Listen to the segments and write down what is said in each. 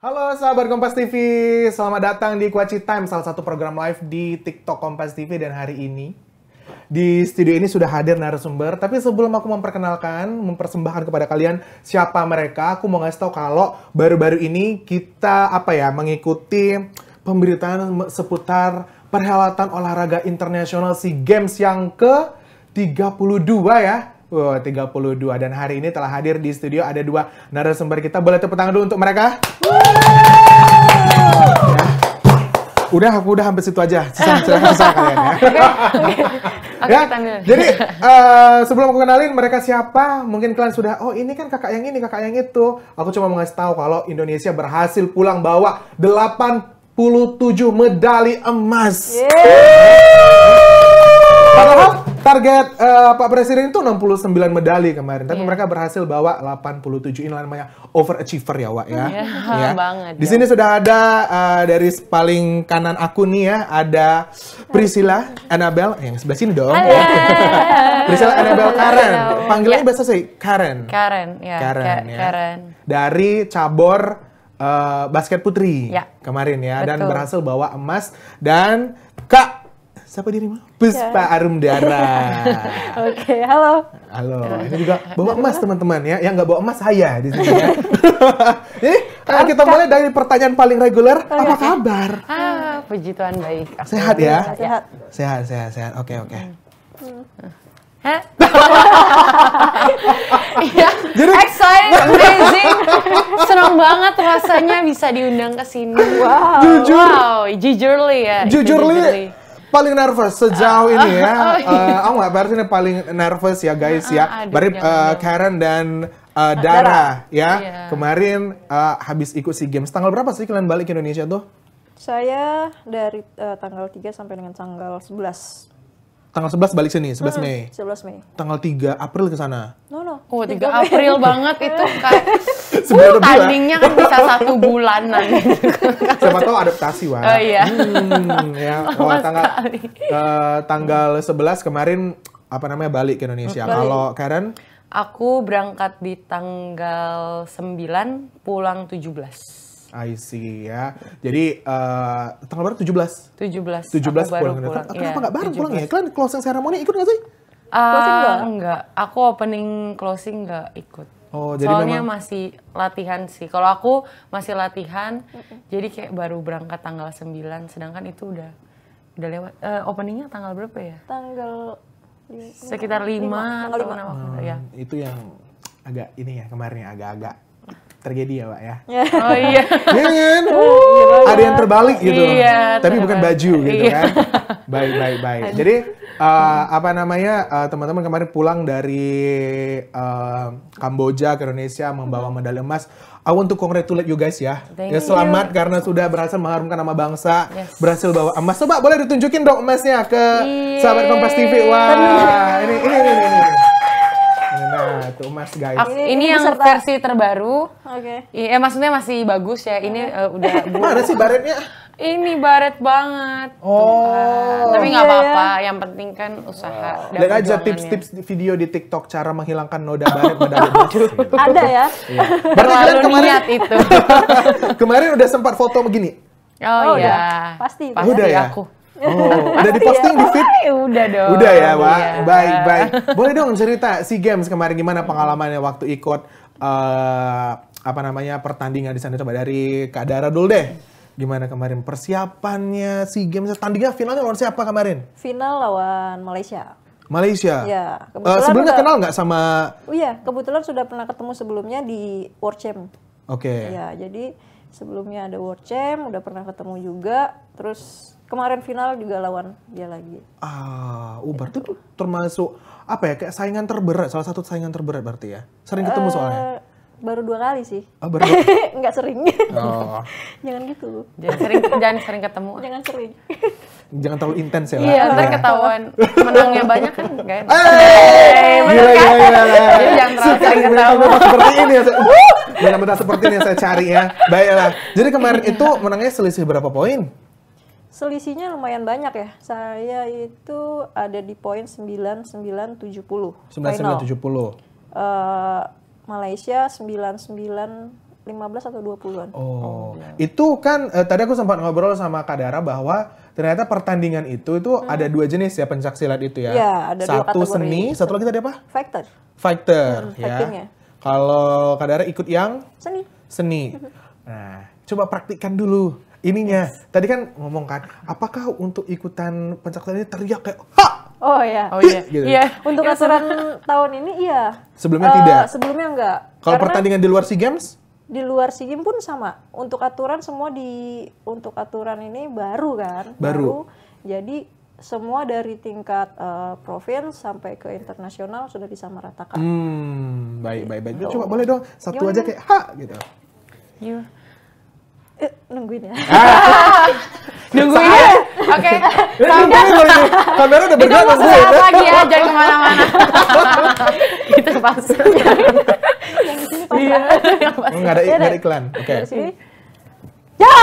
Halo sahabat Kompas TV, selamat datang di Kuaci Time, salah satu program live di TikTok Kompas TV. Dan hari ini di studio ini sudah hadir narasumber. Tapi sebelum aku mempersembahkan kepada kalian siapa mereka, aku mau ngasih tahu kalau baru-baru ini kita mengikuti pemberitaan seputar perhelatan olahraga internasional SEA Games yang ke-32 ya. Wow, 32. Dan hari ini telah hadir di studio ada dua narasumber kita. Boleh tepuk tangan dulu untuk mereka? Ya. Aku udah hampir situ aja. Sisa kalian ya. Ya. Jadi sebelum aku kenalin mereka siapa, mungkin kalian sudah, oh ini kan kakak yang ini, kakak yang itu. Aku cuma mau ngasih tahu kalau Indonesia berhasil pulang bawa 87 medali emas. Padahal target Pak Presiden itu 69 medali kemarin, tapi mereka berhasil bawa 87. Ini namanya overachiever ya, Wak ya. Iya, banget. Di sini sudah ada dari paling kanan aku nih ya, ada Priscilla Annabel, yang sebelah sini dong. Halo. Ya. Priscilla Annabel Karen. Panggilannya biasa sih Karen. Karen, ya. Karen. Dari cabur basket putri kemarin ya, Betul. dan berhasil bawa emas. Dan Kak siapa dirimu? Puspa Arumdara. Oke, halo. Halo. Ini juga bawa emas teman-teman ya. Yang nggak bawa emas saya di sini ya. Jadi kita mulai dari pertanyaan paling reguler. Apa kabar? Puji Tuhan baik. Sehat ya? Sehat. Oke. Hah? Iya. Excited, amazing. Senang banget rasanya bisa diundang ke sini. Jujurly ya. Jujurly. Paling nervous sejauh ini ya. Aku nggak berarti ini paling nervous ya guys ya. Berarti Karen dan Dara ya. Iya. Kemarin habis ikut SEA Games. Tanggal berapa sih kalian balik ke Indonesia tuh? Saya dari tanggal 3 sampai dengan tanggal 11. Tanggal 11 balik sini, 11 Mei. 11 Mei. Tanggal 3 April ke sana. No. Oh, 3 April banget itu kayak Sebenarnya tandingnya kan bisa 1 bulanan. Siapa tahu adaptasi, Wak. Oh iya. Ya. Tanggal 11 kemarin balik ke Indonesia. Kalau Karen? Aku berangkat di tanggal 9, pulang 17. I see ya. Jadi tanggal berapa? 17 baru pulang. pulang. Kenapa nggak bareng pulang ya? Kalian closing ceremony ikut nggak sih? Closing enggak. Aku opening closing nggak ikut. Oh, jadi soalnya memang masih latihan sih. Kalau aku masih latihan, jadi kayak baru berangkat tanggal 9, sedangkan itu udah lewat. Openingnya tanggal berapa ya? Tanggal Sekitar 5 atau 6 ya. itu yang agak ini ya kemarin ya, agak tragedi ya, Pak ya. Oh iya. Iya kan? Ada yang terbalik gitu. Iya, Tapi bukan baju gitu iya. kan. Baik. Jadi teman-teman kemarin pulang dari Kamboja ke Indonesia membawa medali emas. I want to congratulate you guys ya. Thank Selamat karena sudah berhasil mengharumkan nama bangsa. Yes. Berhasil bawa emas. Coba boleh ditunjukin dong emasnya ke sahabat Kompas TV. Wah, ini. Nah, itu emas guys. Ini yang versi terbaru. Oke. Iya, maksudnya masih bagus ya. Ini udah Mana sih baretnya? Ini baret banget. Oh. Tapi nggak apa-apa. Yang penting kan usaha. dan Lihat aja perjuangannya. tips-tips video di TikTok cara menghilangkan noda baret medali emas. Gitu. Ada ya? Iya. Berarti kalian Terlalu niat itu. kemarin udah sempat foto begini. Oh iya. Pasti. Udah ya? Aku. Oh, udah diposting di feed? Udah dong. Udah ya, Pak. Iya. Baik. Boleh dong cerita SEA Games kemarin gimana pengalamannya waktu ikut pertandingan di sana, coba dari Kak Dara dulu deh. Gimana kemarin persiapannya SEA Games? Tandingnya finalnya lawan siapa kemarin? Final lawan Malaysia. Malaysia. Ya, sebelumnya kenal nggak sama? Oh iya, kebetulan sudah pernah ketemu sebelumnya di World Champ. Oke. Ya, jadi sebelumnya ada World Champ, udah pernah ketemu juga. Terus kemarin final juga lawan dia lagi. Berarti itu termasuk kayak saingan terberat, salah satu saingan terberat berarti ya? Sering ketemu soalnya? Baru 2 kali sih. Baru Nggak sering. Oh. Jangan gitu. Jangan sering ketemu. Jangan sering. Jangan terlalu intens ya, Pak. Iya, ntar ketahuan menangnya banyak kan, gak enak. Gila. Jadi jangan terlalu sering ketemu. Seperti ini ya. Benar-benar seperti ini yang saya cari ya. Baiklah. Jadi kemarin itu menangnya selisih berapa poin? Selisihnya lumayan banyak ya. Saya itu ada di poin 9970. 9970. Malaysia 99 15 atau 20-an. Oh, itu kan tadi aku sempat ngobrol sama Kak Dara bahwa ternyata pertandingan itu ada 2 jenis ya pencak silat itu ya. Iya, ada 2 Satu kategori. seni, satu lagi tadi apa? Fighter, Fighter ya. fightingnya. Kalau Kak Dara ikut yang Seni. seni. Nah, coba praktikkan dulu ininya. Tadi kan ngomong kan, apakah untuk ikutan pencak silat ini teriak kayak ha? Oh ya. Oh iya. Gitu. Iya. Untuk aturan tahun ini iya. Sebelumnya tidak. Sebelumnya enggak. Kalau Karena pertandingan di luar SEA Games? di luar SEA Games pun sama. Untuk aturan semua untuk aturan ini baru kan. Baru. Jadi semua dari tingkat provinsi sampai ke internasional sudah disamaratakan. Baik. Coba boleh dong satu Gimana, aja kayak ha gitu. Iya. Nungguin ya. Nungguin ya? Oke. Sampai ini. Kamera udah Itu bergerak mau nungguin sesaat ya. lagi ya, jangan kemana-mana. Itu pas. Yang di sini pas. Iya. Oh, nggak ada iklan. Oke. Dari sini. Ya.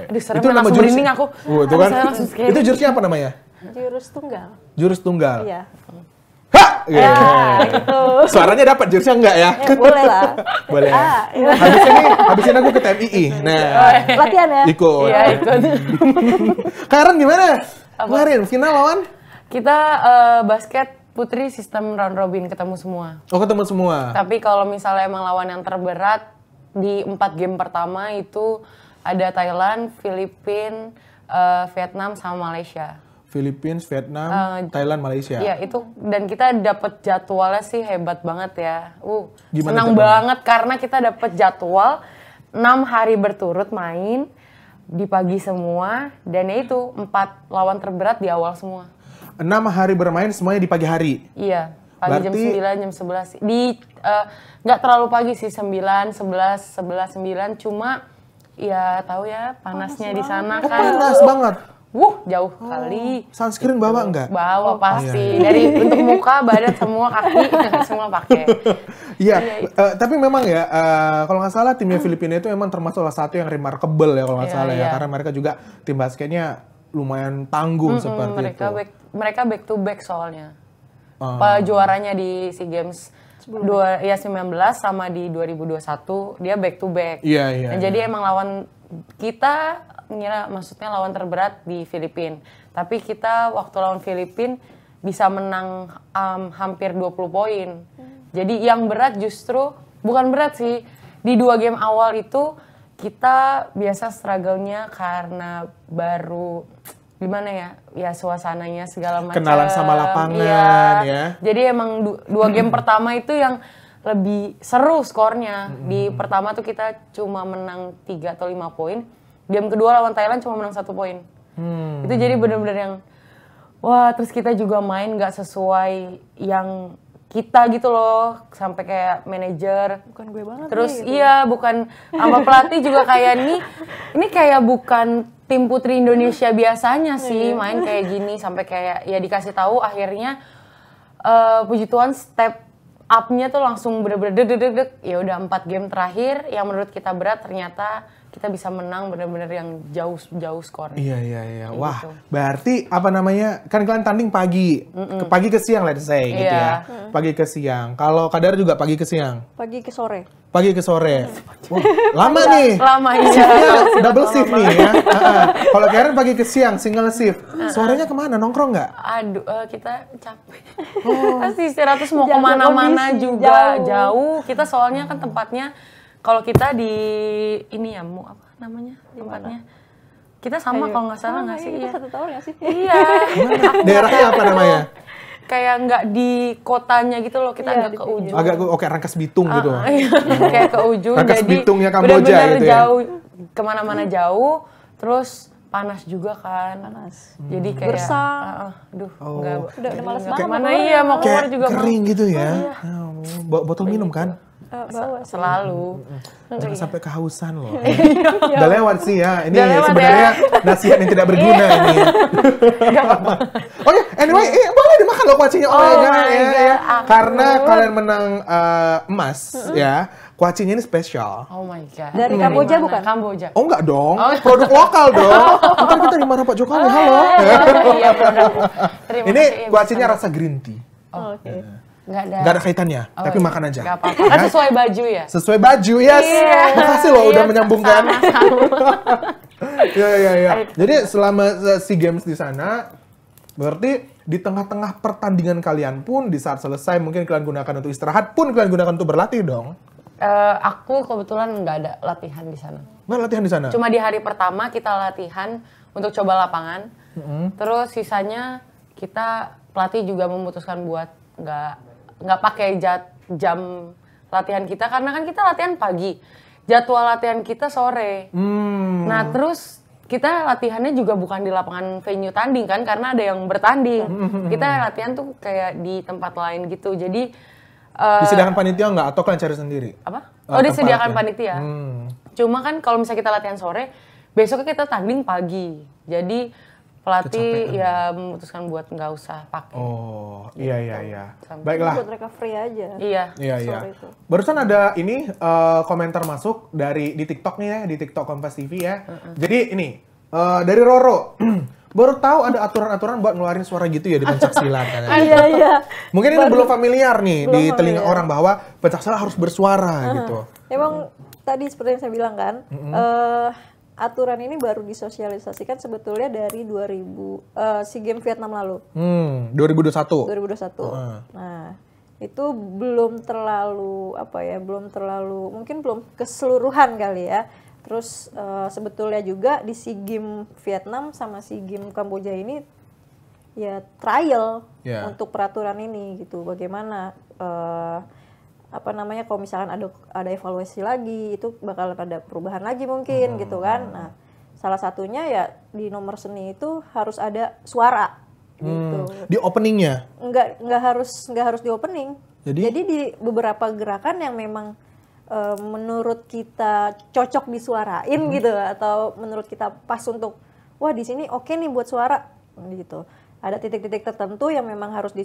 Aduh, serem Itu nama langsung jurus. merinding aku. Itu Aduh, kan. saya langsung scary. Itu jurusnya apa namanya? Jurus tunggal. Jurus tunggal. Iya. Ha! Ya, gitu. Suaranya dapat, jurusnya enggak ya? Ya, boleh lah. Boleh. Iya. Habis ini aku ke TMII. Nah, Latihan ya. ikut. Iya, ikut. Karen gimana? Kemarin final lawan? Kita basket putri sistem round robin ketemu semua. Oh, ketemu semua. Tapi kalau misalnya emang lawan yang terberat di 4 game pertama itu ada Thailand, Filipina, Vietnam sama Malaysia. Philippines, Vietnam, Thailand, Malaysia. Iya itu dan kita dapat jadwalnya sih hebat banget ya. Gimana Senang jadwalnya? banget karena kita dapat jadwal 6 hari berturut main di pagi semua dan ya itu 4 lawan terberat di awal semua. 6 hari bermain semuanya di pagi hari. Iya, pagi Berarti- jam 9, jam 11. Di nggak terlalu pagi sih 9, 11, 9 cuma ya tahu ya panasnya di sana Oh, kan. panas banget. Jauh kali. Sunscreen bawa enggak? Bawa pasti. iya. Dari untuk muka, badan, semua kaki, semua pakai. Iya, tapi memang ya, kalau nggak salah timnya Filipina itu memang termasuk salah satu yang remarkable ya kalau nggak Iya, salah ya. iya. Karena mereka juga tim basketnya lumayan tangguh seperti itu. Mereka back to back soalnya. Oh. Juaranya di SEA Games 19 sama di 2021 dia back to back. Iya. Nah, jadi emang lawan kita ngira maksudnya lawan terberat di Filipina. Tapi kita waktu lawan Filipina bisa menang hampir 20 poin. Jadi yang berat justru bukan berat sih. Di 2 game awal itu kita biasa struggle-nya karena baru gimana ya? Ya suasananya segala macam. Kenalan sama lapangan Iya. ya. Jadi emang 2 game pertama itu yang lebih seru skornya. Di pertama tuh kita cuma menang 3 atau 5 poin. Game kedua lawan Thailand cuma menang 1 poin. Itu jadi bener-bener yang wah, terus kita juga main nggak sesuai yang kita gitu loh, sampai kayak manajer. Bukan gue banget Terus nih, gitu. iya, bukan sama pelatih juga kayak ini kayak bukan tim putri Indonesia biasanya sih main kayak gini, sampai kayak ya dikasih tahu akhirnya puji Tuhan step up-nya tuh langsung bener-bener deg. Ya udah 4 game terakhir yang menurut kita berat ternyata kita bisa menang bener-bener yang jauh skornya. Iya. Kayak Wah, gitu. berarti apa namanya? Kan kalian tanding pagi. Pagi ke siang let's say gitu Iya. ya. Pagi ke siang. Kalau Kadar juga pagi ke siang. Pagi ke sore. Pagi ke sore. Wah, lama nih. Lama iya. Shiftnya double shift nih ya. Kalau Karen pagi ke siang single shift. Sorenya kemana? Nongkrong nggak? Aduh, kita capek. Pasti istirahat terus mau Jaga kemana-mana kondisi, juga jauh. Kita soalnya kan tempatnya, kalau kita di ini ya, apa namanya tempatnya? Kita sama kalau nggak salah nggak sih? Kita Iya. 1 tahun ya sih? Iya. Daerahnya apa namanya? Kayak nggak di kotanya gitu loh, kita Iya, agak di ke pinggir. ujung. Agak oke Rangkas Bitung gitu. Iya, kayak ke ujung. Rangkas jadi Bitungnya Kamboja benar-benar gitu ya? jauh, kemana-mana jauh. Terus panas juga kan. Panas. Jadi kayak Gersang. aduh, Oh. nggak. Udah males nggak banget kemana mau iya mau keluar Kayak juga mau. kering gitu ya. Botol minum kan? Bawa sih. Selalu. Jangan sampai kehausan loh. Iya. Udah lewat sih ya. Ini Udah lewat sebenarnya nasihat yang tidak berguna ini. Oke, anyway, boleh dimakan loh kuacinya Oh Omega my ya, God, ya. ampun. Karena kalian menang emas ya. Kuacinya ini spesial. Oh my god. Dari Kamboja mana? bukan? Kamboja. Oh enggak dong, produk lokal dong. Ntar kita dimarahin Pak Jokowi, halo. Iya, benar. Terima Ini kasih, kuacinya rasa green tea. Oh, oke. Nggak ada kaitannya, tapi makan aja. Nggak apa-apa. Kan sesuai baju ya. Sesuai baju, yes. Iya. Makasih loh udah Iya, menyambungkan. sama-sama. Iya. Jadi selama SEA Games di sana, berarti di tengah-tengah pertandingan kalian pun di saat selesai mungkin kalian gunakan untuk istirahat pun kalian gunakan untuk berlatih dong. Aku kebetulan nggak ada latihan di sana. Nggak latihan di sana? Cuma di hari pertama kita latihan untuk coba lapangan. Terus sisanya kita pelatih juga memutuskan buat nggak pakai jam latihan kita karena kan kita latihan pagi. Jadwal latihan kita sore. Nah terus kita latihannya juga bukan di lapangan venue tanding kan karena ada yang bertanding. Kita latihan tuh kayak di tempat lain gitu. Jadi disediakan panitia nggak atau kalian cari sendiri? Apa? Disediakan panitia. Cuma kan kalau misalnya kita latihan sore, besoknya kita tanding pagi. Jadi pelatih ya memutuskan buat nggak usah pakai. Oh, iya. Baiklah. Buat recovery aja. Iya. Itu. Barusan ada ini komentar masuk di TikTok nih ya, di TikTok Kompas TV ya. Jadi ini dari Roro. Baru tahu ada aturan-aturan buat ngeluarin suara gitu ya di pencaksilat kan. Iya. Mungkin ini belum familiar nih di telinga orang bahwa pencaksilat harus bersuara gitu. Emang tadi seperti yang saya bilang kan, aturan ini baru disosialisasikan sebetulnya dari SEA Games Vietnam lalu. 2021. 2021. Nah, itu belum terlalu mungkin belum keseluruhan kali ya. Terus sebetulnya juga di SEA Games Vietnam sama SEA Games Kamboja ini ya trial untuk peraturan ini gitu. Bagaimana kalau misalkan ada evaluasi lagi itu bakal ada perubahan lagi mungkin gitu kan. Nah, salah satunya ya di nomor seni itu harus ada suara gitu. Di openingnya? Nggak harus di opening. Jadi di beberapa gerakan yang memang menurut kita cocok disuarain gitu atau menurut kita pas untuk wah di sini oke nih buat suara gitu. Ada titik-titik tertentu yang memang harus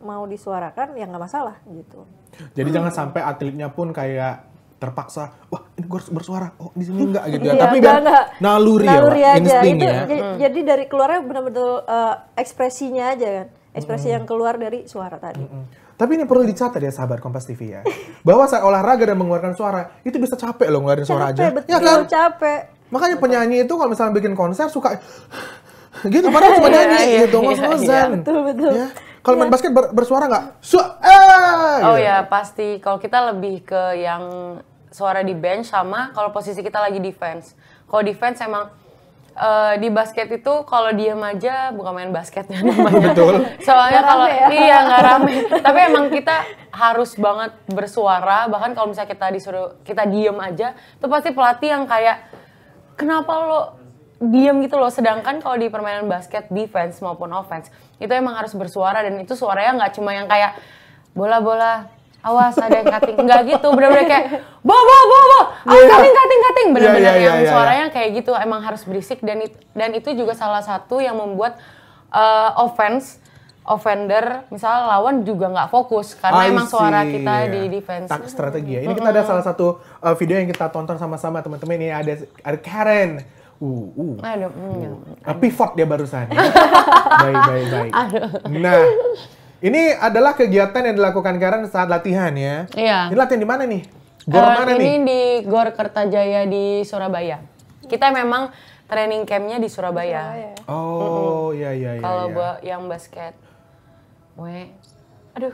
mau disuarakan ya nggak masalah gitu. Jadi jangan sampai atletnya pun kayak terpaksa wah ini gue harus bersuara di sini enggak gitu ya. Tapi biar naluri ya, insting ya. Jadi dari keluarnya benar-benar ekspresinya aja kan. Ekspresi yang keluar dari suara tadi. Tapi ini perlu dicatat ya sahabat Kompas TV ya. Bahwa saat olahraga dan mengeluarkan suara, itu bisa capek loh ngeluarin suara aja. Betul, ya kan? Capek. Makanya penyanyi itu kalau misalnya bikin konser suka gitu, padahal cuma nyanyi gitu, ngos-ngosan. Betul. Ya. Kalau main basket bersuara nggak? Oh ya pasti. Kalau kita lebih ke yang suara di bench sama kalau posisi kita lagi defense. Kalau defense emang di basket itu kalau diem aja bukan main basketnya namanya. Betul. Soalnya kalau ya? nggak rame. Tapi emang kita harus banget bersuara. Bahkan kalau misalnya kita diem aja, itu pasti pelatih yang kayak kenapa lo diem gitu loh. Sedangkan kalau di permainan basket defense maupun offense itu emang harus bersuara dan itu suaranya nggak cuma yang kayak bola. Awas ada yang cutting, enggak gitu, bener-bener kayak bo, cutting, bener-bener yang suaranya kayak gitu, emang harus berisik dan itu juga salah satu yang membuat offender, misalnya lawan juga nggak fokus karena emang suara kita di defense. Strategi ya. Ini kita ada salah satu video yang kita tonton sama-sama teman-teman, ini ada Karen. Pivot dia barusan. Baik. Nah. Ini adalah kegiatan yang dilakukan Karen saat latihan ya? Iya. Ini latihan di mana nih? Gor mana nih? Ini di Gor Kertajaya di Surabaya. Kita memang training campnya di Surabaya. Oh, iya. Kalau yang basket. Aduh.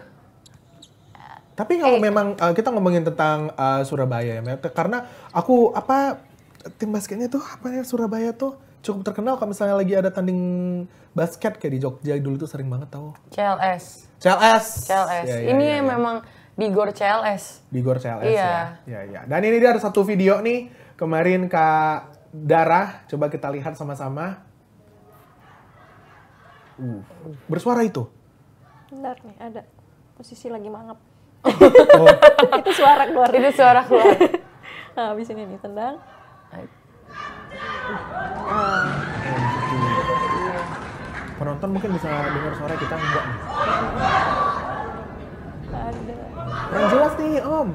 Tapi kalau memang kita ngomongin tentang Surabaya ya, karena tim basketnya tuh Surabaya tuh cukup terkenal kalau misalnya lagi ada tanding basket kayak di Jogja dulu tuh sering banget tau. CLS. Ya, ini memang di Gor CLS. Di Gor CLS ya. Iya. Dan ini dia ada satu video nih kemarin Kak Dara, coba kita lihat sama-sama. Bersuara itu. Bentar nih ada posisi lagi mangap. Oh. Itu suara keluar. Nah, habis ini nih tendang. Penonton mungkin bisa dengar suara kita enggak nih? Ada. Kurang jelas nih Om.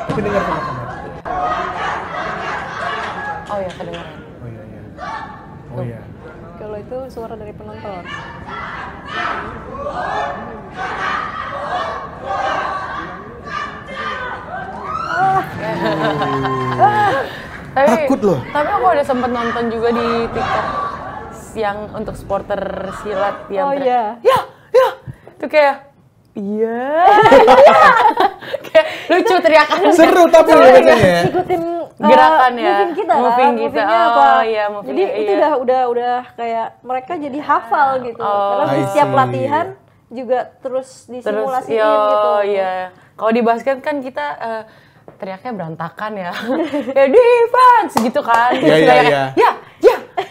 Tapi dengar sama-sama. Oh ya kedengaran. Oh iya. Kalau itu suara dari penonton. Takut loh. Tapi aku ada sempat nonton juga di TikTok yang untuk supporter silat yang Oh iya. ya, itu kayak iya, kayak lucu teriakan. Seru tapi ya biasanya ya. Ikutin Gerakan ya, moving kita moving kan, kita. movingnya Oh, apa. iya, moving, Jadi itu iya. udah kayak mereka jadi hafal gitu. Karena di I setiap see. latihan juga terus Terus disimulasiin yo, gitu. iya. Kalau di basket kan kita teriaknya berantakan ya. Ya defense gitu kan. Iya, iya, Kayak, iya.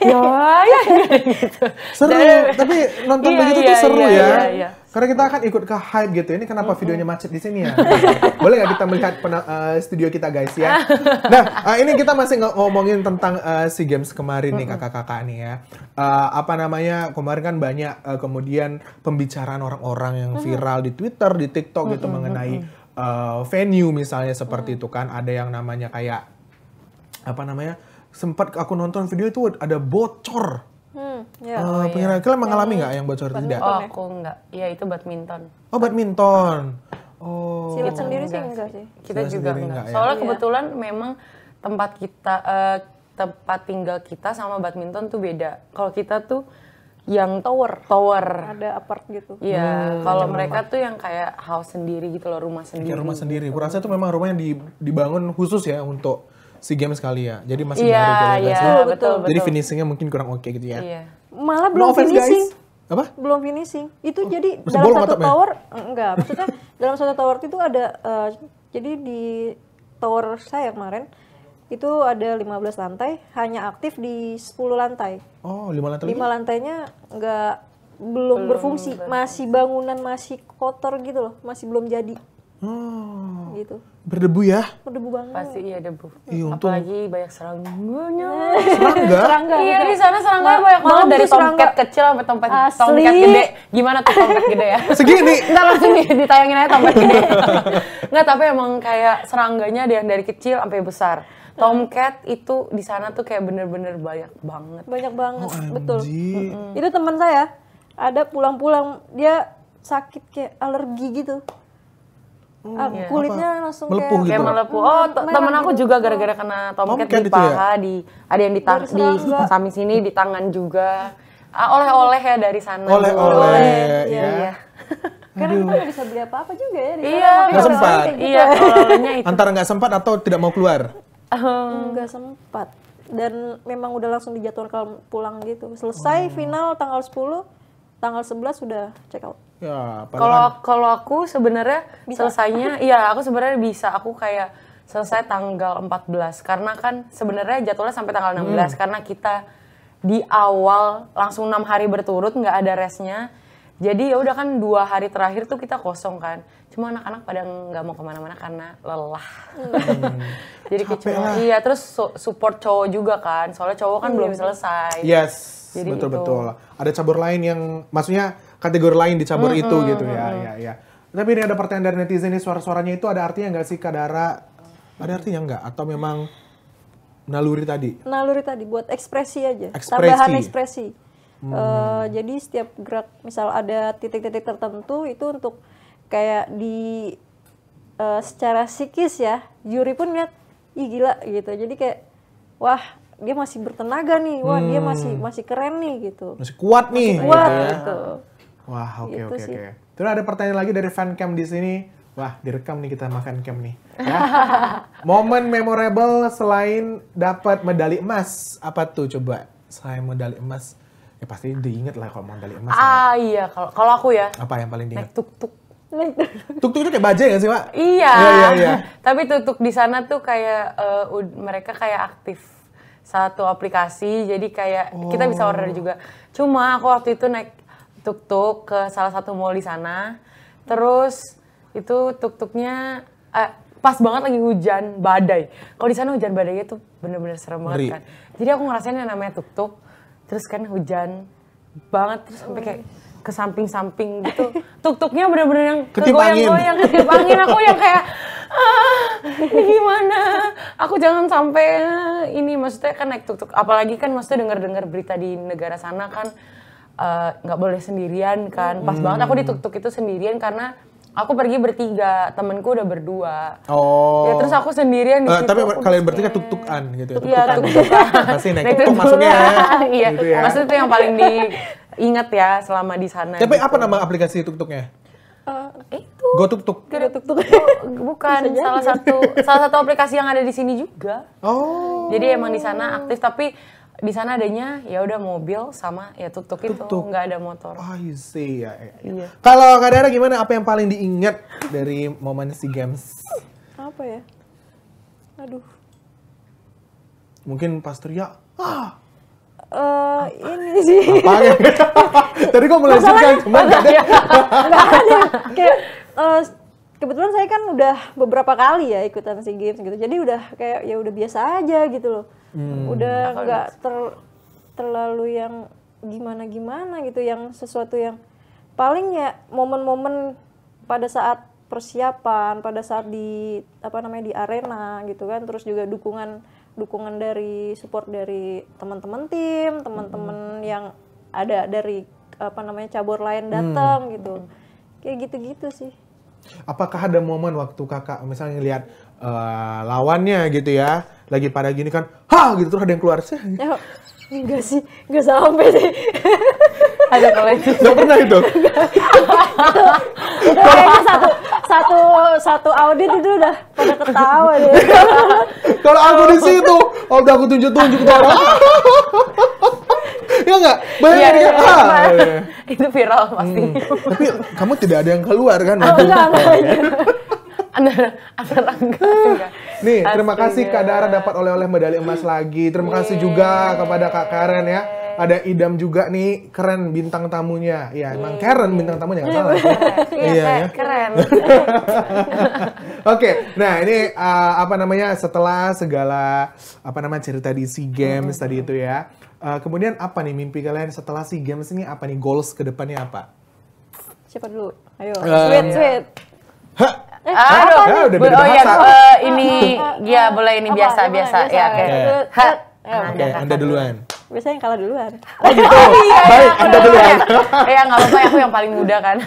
ya gitu. Seru, tapi nonton Iya, begitu iya, tuh seru iya, ya. iya, iya. Karena kita akan ikut ke hype gitu. Ini kenapa videonya macet di sini ya? Boleh nggak kita melihat studio kita guys ya? Nah, ini kita masih ngomongin tentang SEA Games kemarin nih kakak-kakak nih ya. Apa namanya, kemarin kan banyak kemudian pembicaraan orang-orang yang viral di Twitter, di TikTok gitu mengenai venue misalnya seperti itu kan. Ada yang namanya kayak, apa namanya, sempat aku nonton video itu ada bocor. Ya. Pengen kalian mengalami nggak yang bocor itu tidak? Oh, aku enggak. Iya, itu badminton. Oh, badminton. Oh. Silat sendiri sih enggak sih. Kita Silat juga sendiri enggak. enggak ya? Soalnya Iya. kebetulan memang tempat kita tempat tinggal kita sama badminton tuh beda. Kalau kita tuh yang tower. Ada apart gitu. Iya, kalau mereka tuh yang kayak house sendiri gitu loh, rumah sendiri. Kayak rumah sendiri. Kurasa itu memang rumahnya dibangun khusus ya untuk SEA Games kali ya. Jadi masih Iya, baru kali ya, iya, guys ya. betul. Jadi finishingnya mungkin kurang oke gitu ya. Iya. Malah No belum offense finishing. guys. Apa? Belum finishing. Itu jadi masih dalam bolong satu atapnya? tower enggak, maksudnya dalam satu tower itu ada jadi di tower saya kemarin itu ada 15 lantai, hanya aktif di 10 lantai. Oh, 5 lantai 5 lagi? lantainya belum berfungsi, masih bangunan masih kotor gitu loh, masih belum jadi Oh, gitu. berdebu ya? Berdebu banget. Pasti iya debu. Iya, untung. Apalagi banyak serangganya. Serangga? Serangga. Iya, di sana serangga banyak banget dari Bagus serangga. tomcat kecil sampai tomcat Asli. gede. Gimana tuh tomcat gede ya? Segini. Nggak langsung ditayangin aja tomcat gede. Nggak, tapi emang kayak serangganya ada yang dari kecil sampai besar. Tomcat itu di sana tuh kayak bener-bener banyak banget. Banyak banget, betul. OMG. Itu teman saya ada pulang-pulang dia sakit kayak alergi gitu. Kulitnya langsung Melepuh kayak gitu. Kayak melepuh. Oh, merah temen aku gitu. juga gara-gara kena tomcat Tomcat di itu ya? paha, ada yang di Dari serangga. samping sini, di tangan juga. Oleh-oleh ya dari sana. Oleh-oleh, Iya. ya. Karena kita nggak bisa beli apa-apa juga ya di sana. Iya, Makanya nggak sempat. orang-orang kayak gitu. Iya, oleh-olehnya itu. Antara nggak sempat atau tidak mau keluar? Nggak sempat. Dan memang udah langsung dijadwalkan pulang gitu. Selesai final tanggal 10, tanggal 11 sudah check out. Ya, padahal Kalau aku sebenarnya selesainya, iya aku sebenarnya bisa. Aku kayak selesai tanggal 14 karena kan sebenarnya jadwalnya sampai tanggal 16 karena kita di awal langsung 6 hari berturut nggak ada restnya. Jadi ya udah kan 2 hari terakhir tuh kita kosong kan. Cuma anak-anak pada nggak mau kemana-mana karena lelah. Jadi kecuma, iya terus support cowok juga kan. Soalnya cowok kan belum selesai. yes, Jadi betul-betul. Ada cabur lain yang, maksudnya kategori lain di cabur itu gitu ya, ya. Tapi ini ada pertanyaan dari netizen ini, suara-suaranya itu ada artinya nggak sih Kak Dara? Ada artinya nggak? Atau memang naluri tadi? Naluri tadi buat ekspresi aja, Ekspresi. tambahan ekspresi. Jadi setiap gerak, misal ada titik-titik tertentu itu untuk kayak di secara psikis ya, juri pun lihat, ih gila gitu. Jadi kayak, wah dia masih bertenaga nih, wah dia masih keren nih gitu. Masih kuat nih. Kuat gitu ya. gitu. Wah, oke, Gitu oke, sih. oke. Terus ada pertanyaan lagi dari fan cam di sini. Wah, direkam nih kita makan cam nih. Ya. Momen memorable selain dapat medali emas, apa tuh coba? Selain medali emas, ya pasti diinget lah kalau medali emas. Ya. Iya, kalau aku ya Apa yang paling diinget? naik tuk-tuk. Tuk-tuk itu kayak bajai nggak sih, Pak? Iya. Iya. Tapi tuk-tuk di sana tuh kayak mereka kayak aktif satu aplikasi, jadi kayak kita bisa order juga. Cuma aku waktu itu naik tuk-tuk ke salah satu mall di sana, terus itu tuk-tuknya pas banget lagi hujan badai. Kalau di sana hujan badainya tuh bener-bener serem banget Ngeri. kan. Jadi aku ngerasain yang namanya tuk-tuk, terus kan hujan banget terus sampai kayak ke samping-samping gitu. Tuk-tuknya bener-bener yang Ketiup angin. kegoyang-goyang, ketiup angin. Aku yang kayak ini gimana? Aku jangan sampai ini, maksudnya kan naik tuk-tuk. Apalagi kan maksudnya dengar-dengar berita di negara sana kan nggak boleh sendirian kan. Pas banget aku di tuk-tuk itu sendirian karena aku pergi bertiga, temenku udah berdua. Oh. Ya terus aku sendirian di situ. Tapi aku kalian di bertiga scan. tuk-tukan gitu ya? Iya, Tuk-tukan. Pasti naik Nah, itu tuk masuknya ya? Iya, Gitu ya. maksudnya itu yang paling diingat ya selama di sana. Tapi gitu. apa nama aplikasi tuk-tuknya? Itu Go Tuk-Tuk? Kira tuk-tuk. bukan salah satu aplikasi yang ada di sini juga. Oh. Jadi emang di sana aktif, tapi di sana adanya ya udah mobil sama ya tuk-tuk itu, Tuk-tuk. nggak ada motor. I see, ya. Iya. Kalau Kak Dara gimana? Apa yang paling diingat dari momen SEA Games? Apa ya? Aduh. Mungkin pas teriak, Ini sih. apa ya? Tadi kok melanjutkan, cuma nggak ada. Nggak ada. Kayak kebetulan saya kan udah beberapa kali ya ikutan SEA Games gitu. Jadi udah kayak ya udah biasa aja gitu loh. Udah nggak terlalu yang gimana-gimana gitu, yang sesuatu yang paling ya momen-momen pada saat persiapan, pada saat di di arena gitu kan, terus juga dukungan dari support dari teman-teman tim, teman-teman yang ada dari cabur lain datang gitu. Kayak gitu-gitu sih. Apakah ada momen waktu kakak misalnya lihat lawannya gitu ya, lagi pada gini kan, gitu terus ada yang keluar sih? Ya, enggak sih, enggak sampai sih. Ada kalau itu. Nggak pernah itu? Itu kayaknya satu audit itu udah pada ketawa deh. Kalau aku di situ, udah aku tunjuk-tunjuk ke orang. Ya nggak? Bayangin Iya, kan? itu viral pasti. Tapi kamu tidak ada yang keluar kan? Enggak. Ada enggak. Nih, terima Astaga. kasih Kak Dara dapat oleh-oleh medali emas lagi. Terima kasih juga kepada Kak Karen ya. Ada Idam juga nih, keren bintang tamunya. Ya, emang Karen bintang tamunya nggak salah. Iya, keren. Oke, nah ini setelah segala cerita di SEA Games tadi itu ya. Kemudian apa nih mimpi kalian setelah SEA Games ini, apa nih goals ke depannya apa? Siapa dulu? Ayo. Iya. Sweet. Hah? Aduh, Ya, udah beda oh ya, bahasa. ini ya boleh ini biasa ya. Oke. Ha. Oke, Anda duluan. Biasanya yang kalah duluan. Oh gitu. Baik, Anda duluan. Ya nggak apa-apa, aku yang paling muda kan.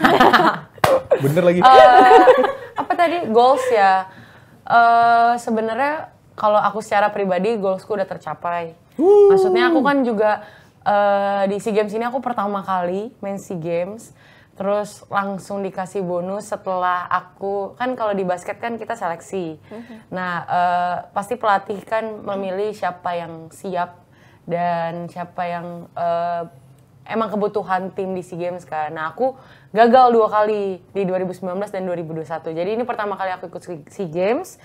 Bener lagi. Apa tadi goals ya? Sebenarnya kalau aku secara pribadi goalsku udah tercapai. Maksudnya aku kan juga di SEA Games ini aku pertama kali main SEA Games. Terus langsung dikasih bonus setelah aku, kan kalau di basket kan kita seleksi. Nah, pasti pelatih kan memilih siapa yang siap dan siapa yang emang kebutuhan tim di SEA Games kan. Nah, aku gagal 2 kali di 2019 dan 2021. Jadi ini pertama kali aku ikut SEA Games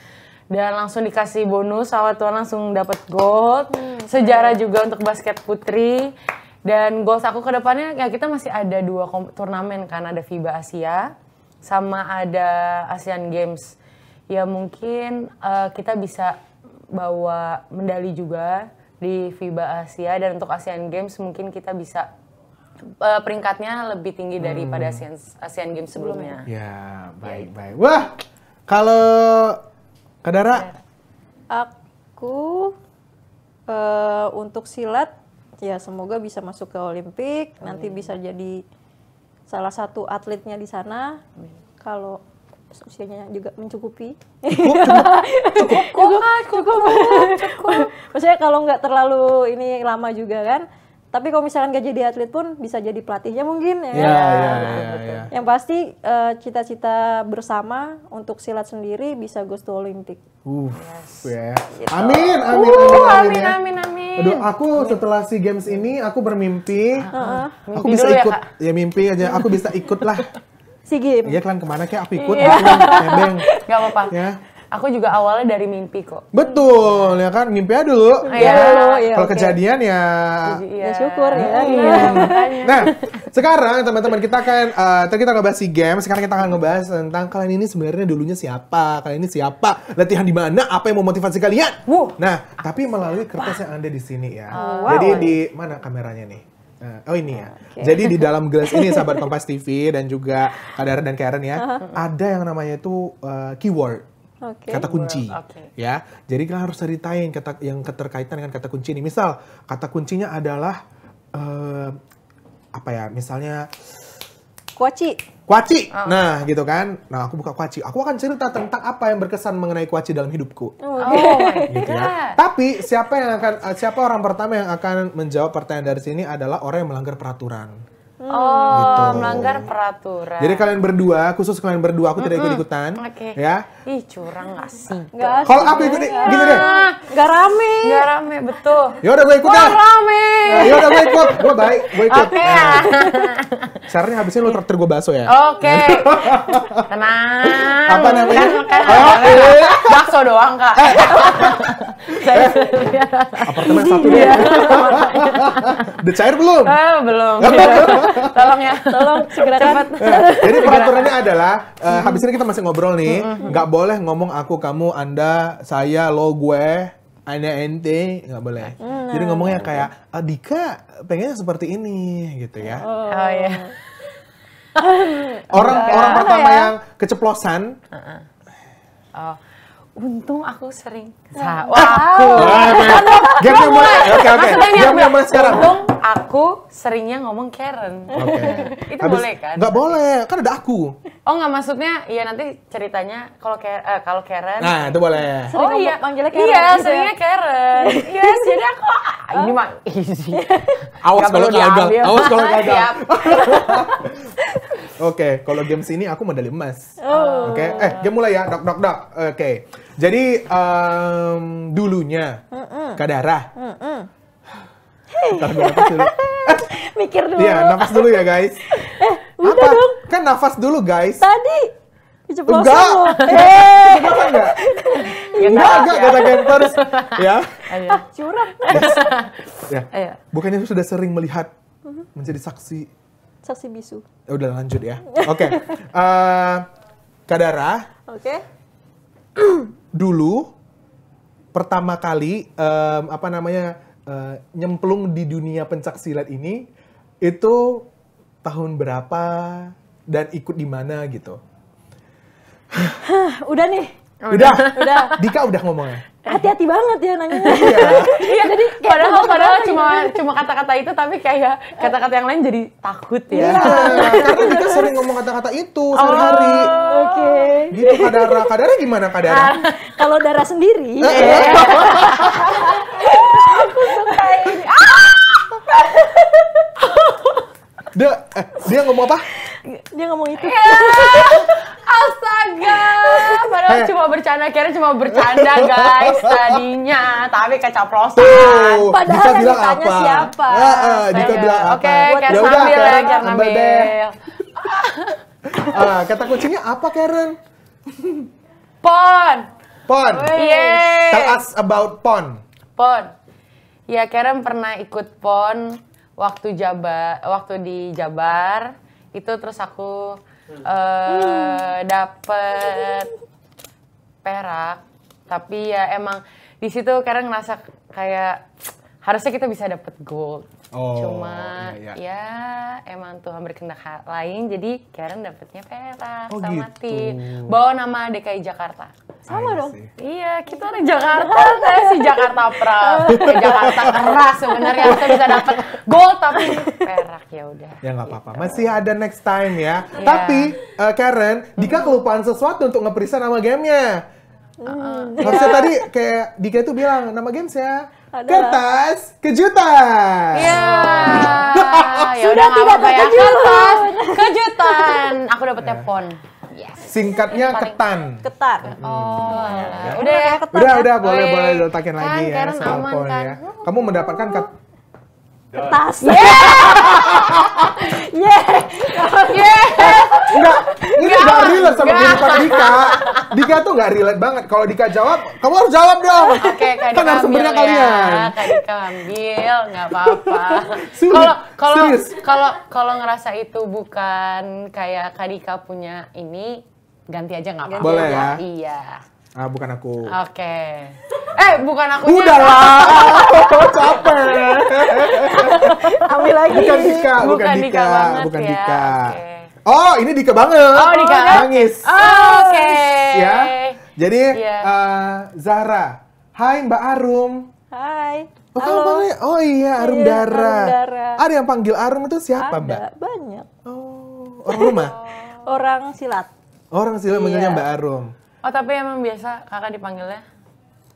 dan langsung dikasih bonus, sama Tuhan langsung dapat gold. Sejarah juga untuk basket putri. Dan goals aku ke depannya ya kita masih ada 2 turnamen kan, ada FIBA Asia sama ada Asian Games. Ya mungkin kita bisa bawa medali juga di FIBA Asia, dan untuk Asian Games mungkin kita bisa peringkatnya lebih tinggi daripada Asian Games sebelumnya. Ya, baik. Wah, kalau Kak Dara? Aku untuk silat ya semoga bisa masuk ke Olimpik, nanti bisa jadi salah satu atletnya di sana. Kalau usianya juga mencukupi. Cukup. Maksudnya kalau nggak terlalu ini lama juga kan. Tapi kalau misalkan nggak jadi atlet pun bisa jadi pelatihnya mungkin ya. Iya. Yang pasti cita-cita bersama untuk silat sendiri bisa goes to Olimpik. Ya. Gitu. Amin. Amin. Aduh, aku setelah SEA Games ini aku bermimpi, aku Mimpi bisa dulu ya, ikut, Kak? ya mimpi aja, aku bisa ikut lah. SEA Games. Iya kalian kemana kayak aku ikut, aku kan nebeng. Gak apa-apa. Ya. Aku juga awalnya dari mimpi kok. Betul, ya kan mimpi aja dulu. Iya. Iya, Kalau oke. kejadian ya. Ya syukur ya. Nah, sekarang teman-teman kita akan tadi kita ngebahas SEA Games, sekarang kita akan ngebahas tentang kalian ini sebenarnya dulunya siapa, kalian ini siapa, latihan di mana, apa yang memotivasi kalian. Nah, tapi melalui kertas yang ada di sini ya. Jadi di mana kameranya nih? Oh ini ya. Jadi di dalam gelas ini sahabat Kompas TV dan juga Kak Dara dan Karen ya, ada yang namanya itu keyword. Oke. Kata kunci, Oke. ya. Jadi kita harus ceritain kata yang keterkaitan dengan kata kunci ini. Misal kata kuncinya adalah apa ya, misalnya Kuaci. Kuaci. Nah, gitu kan. Nah, aku buka Kuaci. Aku akan cerita tentang apa yang berkesan mengenai Kuaci dalam hidupku. Oh my Gitu ya. God. Tapi siapa orang pertama yang akan menjawab pertanyaan dari sini adalah orang yang melanggar peraturan. Oh, Gitu. melanggar peraturan. Jadi kalian berdua, khusus kalian berdua, aku tidak ikut-ikutan. Oke. Ya. Ih, curang gak sih? Nggak Kalau aku ikut, gini deh. Nggak rame. Nggak rame, betul. Ya udah gue ikut Wah, dah. rame. Nah, ya udah gue ikut. Gue baik, gue ikut. Oke. Nah, syaratnya habisnya lu traktir gue bakso ya. Oke. Tenang. Apa namanya? Kan bakso doang, Kak. Apartemen satu deh. Udah cair belum? Belum. Tolong ya. Tolong segerakan. Jadi peraturannya adalah habis ini kita masih ngobrol nih, nggak boleh ngomong aku, kamu, anda, saya, lo, gue, anda, ente, nggak boleh. Jadi ngomongnya kayak Dika pengennya seperti ini gitu ya. Oh iya. Orang pertama yang keceplosan. Oh. Untung aku sering. Wah, aku. Game mulai. Oke. Game mulai sekarang. Untung aku seringnya ngomong Karen. Oke. Itu boleh kan? Nggak boleh, kan ada aku. Oh nggak, maksudnya ya nanti ceritanya kalau Karen. Nah, itu boleh. Oh iya, manggilnya Karen iya, gitu seringnya Karen. Yes, jadi aku ini mah easy. Awas Nggak kalau perlu gagal. diambil. Awas kalau gagal. Siap. Oke, kalau game sini aku medali emas. Oke, game mulai ya, dok. Oke, jadi dulunya Kadara. Ntar gue nafas dulu. Mikir dulu. Iya, nafas dulu ya guys. Udah Apa? dong. Kan nafas dulu guys. Tadi. Keceplosan Enggak. lo. Keceplosan enggak? Enggak, ya. kata gamers. Ya. Ayo. Curang. Ya. Ayo. Bukannya sudah sering melihat menjadi saksi. Saksi bisu. Ya udah lanjut ya. Oke. Kadara Oke. dulu pertama kali nyemplung di dunia pencaksilat ini itu tahun berapa dan ikut di mana gitu. Udah nih. Udah. Dika udah ngomongnya. Hati-hati banget ya nanya. Iya. Jadi padahal cuma kata-kata itu, tapi kayak kata-kata yang lain jadi takut ya. Iya, karena Dika sering ngomong kata-kata itu sehari-hari. Oke. Gitu Kadara gimana Kadara? Kalau darah sendiri. Dia ngomong apa? Dia ngomong itu. Astaga, padahal cuma bercanda, Karen cuma bercanda guys tadinya, tapi keceplosan. Padahal Dika yang bilang ditanya apa? siapa? Dika bilang apa? Oke, Karen Ya udah, ambil ya, Karen Karen ambil deh. ambil. Kata kuncinya apa Karen? Pon. Pon. Yeay. Tell us about Pon. Pon. Ya, Karen pernah ikut Pon waktu di Jabar. Itu terus aku dapet perak. Tapi ya emang di situ Karen ngerasa kayak harusnya kita bisa dapet gold. Cuma ya emang Tuhan berkehendak lain, jadi Karen dapetnya perak sama gitu. tim. Bawa nama DKI Jakarta. Sama dong. Iya, kita orang Jakarta, si Jakarta Pra, Jakarta keras sebenarnya kita bisa dapat gold tapi perak ya udah. Ya nggak apa-apa, masih ada next time ya. Iya. Tapi Karen, Dika kelupaan sesuatu untuk nge-present nama gamenya. Harusnya tadi kayak Dika itu bilang nama games ya. Kertas kejutan. Iya. Ya Sudah udah nggak tidak apa-apa ya, terkejut. kertas kejutan. Aku dapetnya pon. Yes. Singkatnya Paling- ketan. Ketar. Oh, Ya. udah ya. Udah boleh Oke. letakin Kan, lagi ya Karen soal aman pon kan? ya. Kamu mendapatkan Kertas. Enggak, ini Enggak, nggak relate sama enggak. kehidupan Dika. Dika tuh nggak relate banget. Kalau Dika jawab, kamu harus jawab dong. Oke, Kak Kan Dika harus ambil sebenarnya ya. kalian. Kak Dika ambil, nggak apa-apa. Sulit, Kalau serius. kalau ngerasa itu bukan kayak Kak Dika punya ini, ganti aja nggak apa-apa. Boleh ya? Iya. Ah, bukan aku. Oke. Bukan aku. Udah lah, capek. Ambil lagi. Bukan Dika, Bukan Dika banget bukan ya. Dika. Oke. Oh, ini Dika banget. Oh, Dika. Nangis. Oke. Ya. Jadi Iya. Zahra, hai Mbak Arum. Hai. Oh, kamu panggilnya? Oh iya, Arum Iya, Dara. Arum Dara. Ada yang panggil Arum itu siapa, Mbak? Ada, banyak. Oh, orang rumah? Orang silat. Orang sih manggilnya Iya. Mbak Arum. Oh, tapi emang biasa kakak dipanggilnya?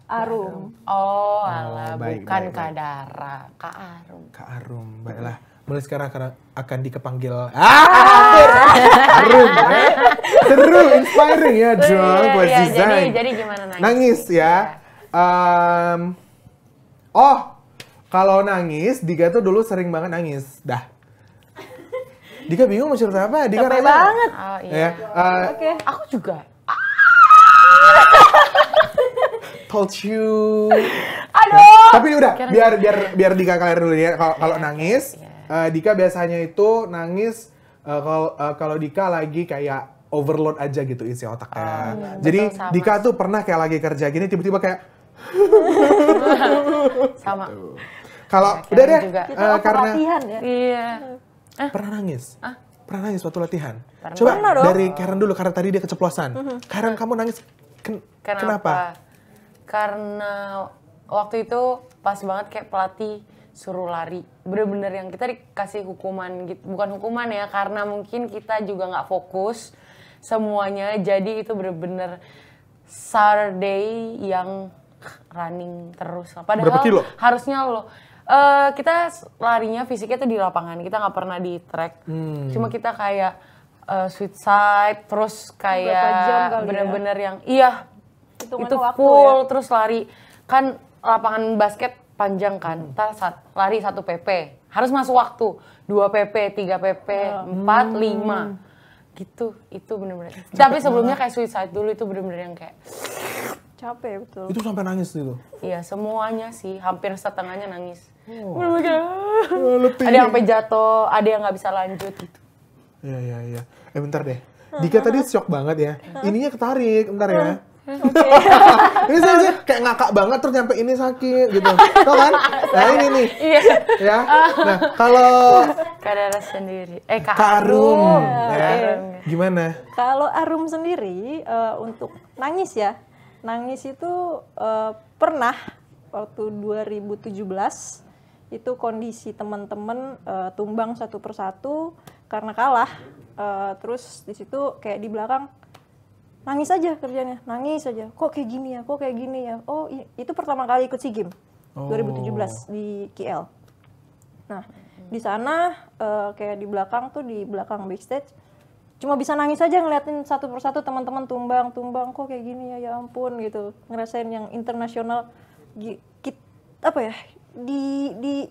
Arum. Oh, alah, baik, bukan baik, Kak baik. Dara, Kak Arum. Kak Arum, baiklah. Mulai sekarang akan dikepanggil hampir Arum. Seru, inspiring ya, John. Buat Iya, design. jadi gimana nangis? Nangis ya. Oh, kalau nangis, Dika tuh dulu sering banget nangis. Dah. Dika bingung mau cerita apa? Dika Capek nanya. banget. Oh iya. Ya, Oke. Aku juga. told you. Aduh. Tapi udah, biar Dika kalian dulu ya. Kalau nangis, Dika biasanya itu nangis kalau Dika lagi kayak overload aja gitu isi otaknya. Jadi betul, sama. Dika tuh pernah kayak lagi kerja gini tiba-tiba kayak Sama. kalau Ya, udah Karen deh juga. Kita karena latihan ya. Iya. pernah nangis. Pernah nangis waktu latihan. Pernah. Coba Pernah dong. dari Karen dulu karena tadi dia keceplosan. Karen kamu nangis kenapa? Karena waktu itu pas banget kayak pelatih suruh lari. Bener-bener yang kita dikasih hukuman gitu. Bukan hukuman ya, karena mungkin kita juga nggak fokus semuanya. Jadi itu bener-bener Saturday yang running terus. Padahal Berapa kilo? harusnya kita larinya fisiknya tuh di lapangan. Kita nggak pernah di track. Cuma kita kayak sweet side, terus Berapa jam kayak kali ya? bener-bener yang iya Hitungannya itu waktu full ya? terus lari kan lapangan basket panjang kan. Ntar lari 1 PP harus masuk waktu 2 PP 3 PP 4 5 gitu. Itu bener-bener tapi sebelumnya kayak suicide dulu itu bener-bener yang kayak Capek betul. Itu sampai nangis gitu. iya semuanya sih hampir setengahnya nangis. Oh. Ada yang sampai jatuh, ada yang nggak bisa lanjut gitu. Iya. Bentar deh. Dika tadi shock banget ya. Ininya ketarik, bentar ya. Ini saya kayak ngakak banget terus nyampe ini sakit gitu. Tau kan? Nah ini nih. Iya. Ya. Nah, kalau Kak Dara sendiri. Kak Kak Arum, Arum. ya. Gimana? Kalau Arum sendiri untuk nangis ya. Nangis itu pernah waktu 2017 itu kondisi teman-teman tumbang satu persatu karena kalah. Terus di situ kayak di belakang nangis aja kerjanya, nangis aja. Kok kayak gini ya? Kok kayak gini ya? Oh, itu pertama kali ikut SEA Games 2017 di KL. Nah, di sana kayak di belakang backstage cuma bisa nangis aja ngeliatin satu persatu teman-teman tumbang kok kayak gini ya, ya ampun gitu. Ngerasain yang internasional apa ya? Di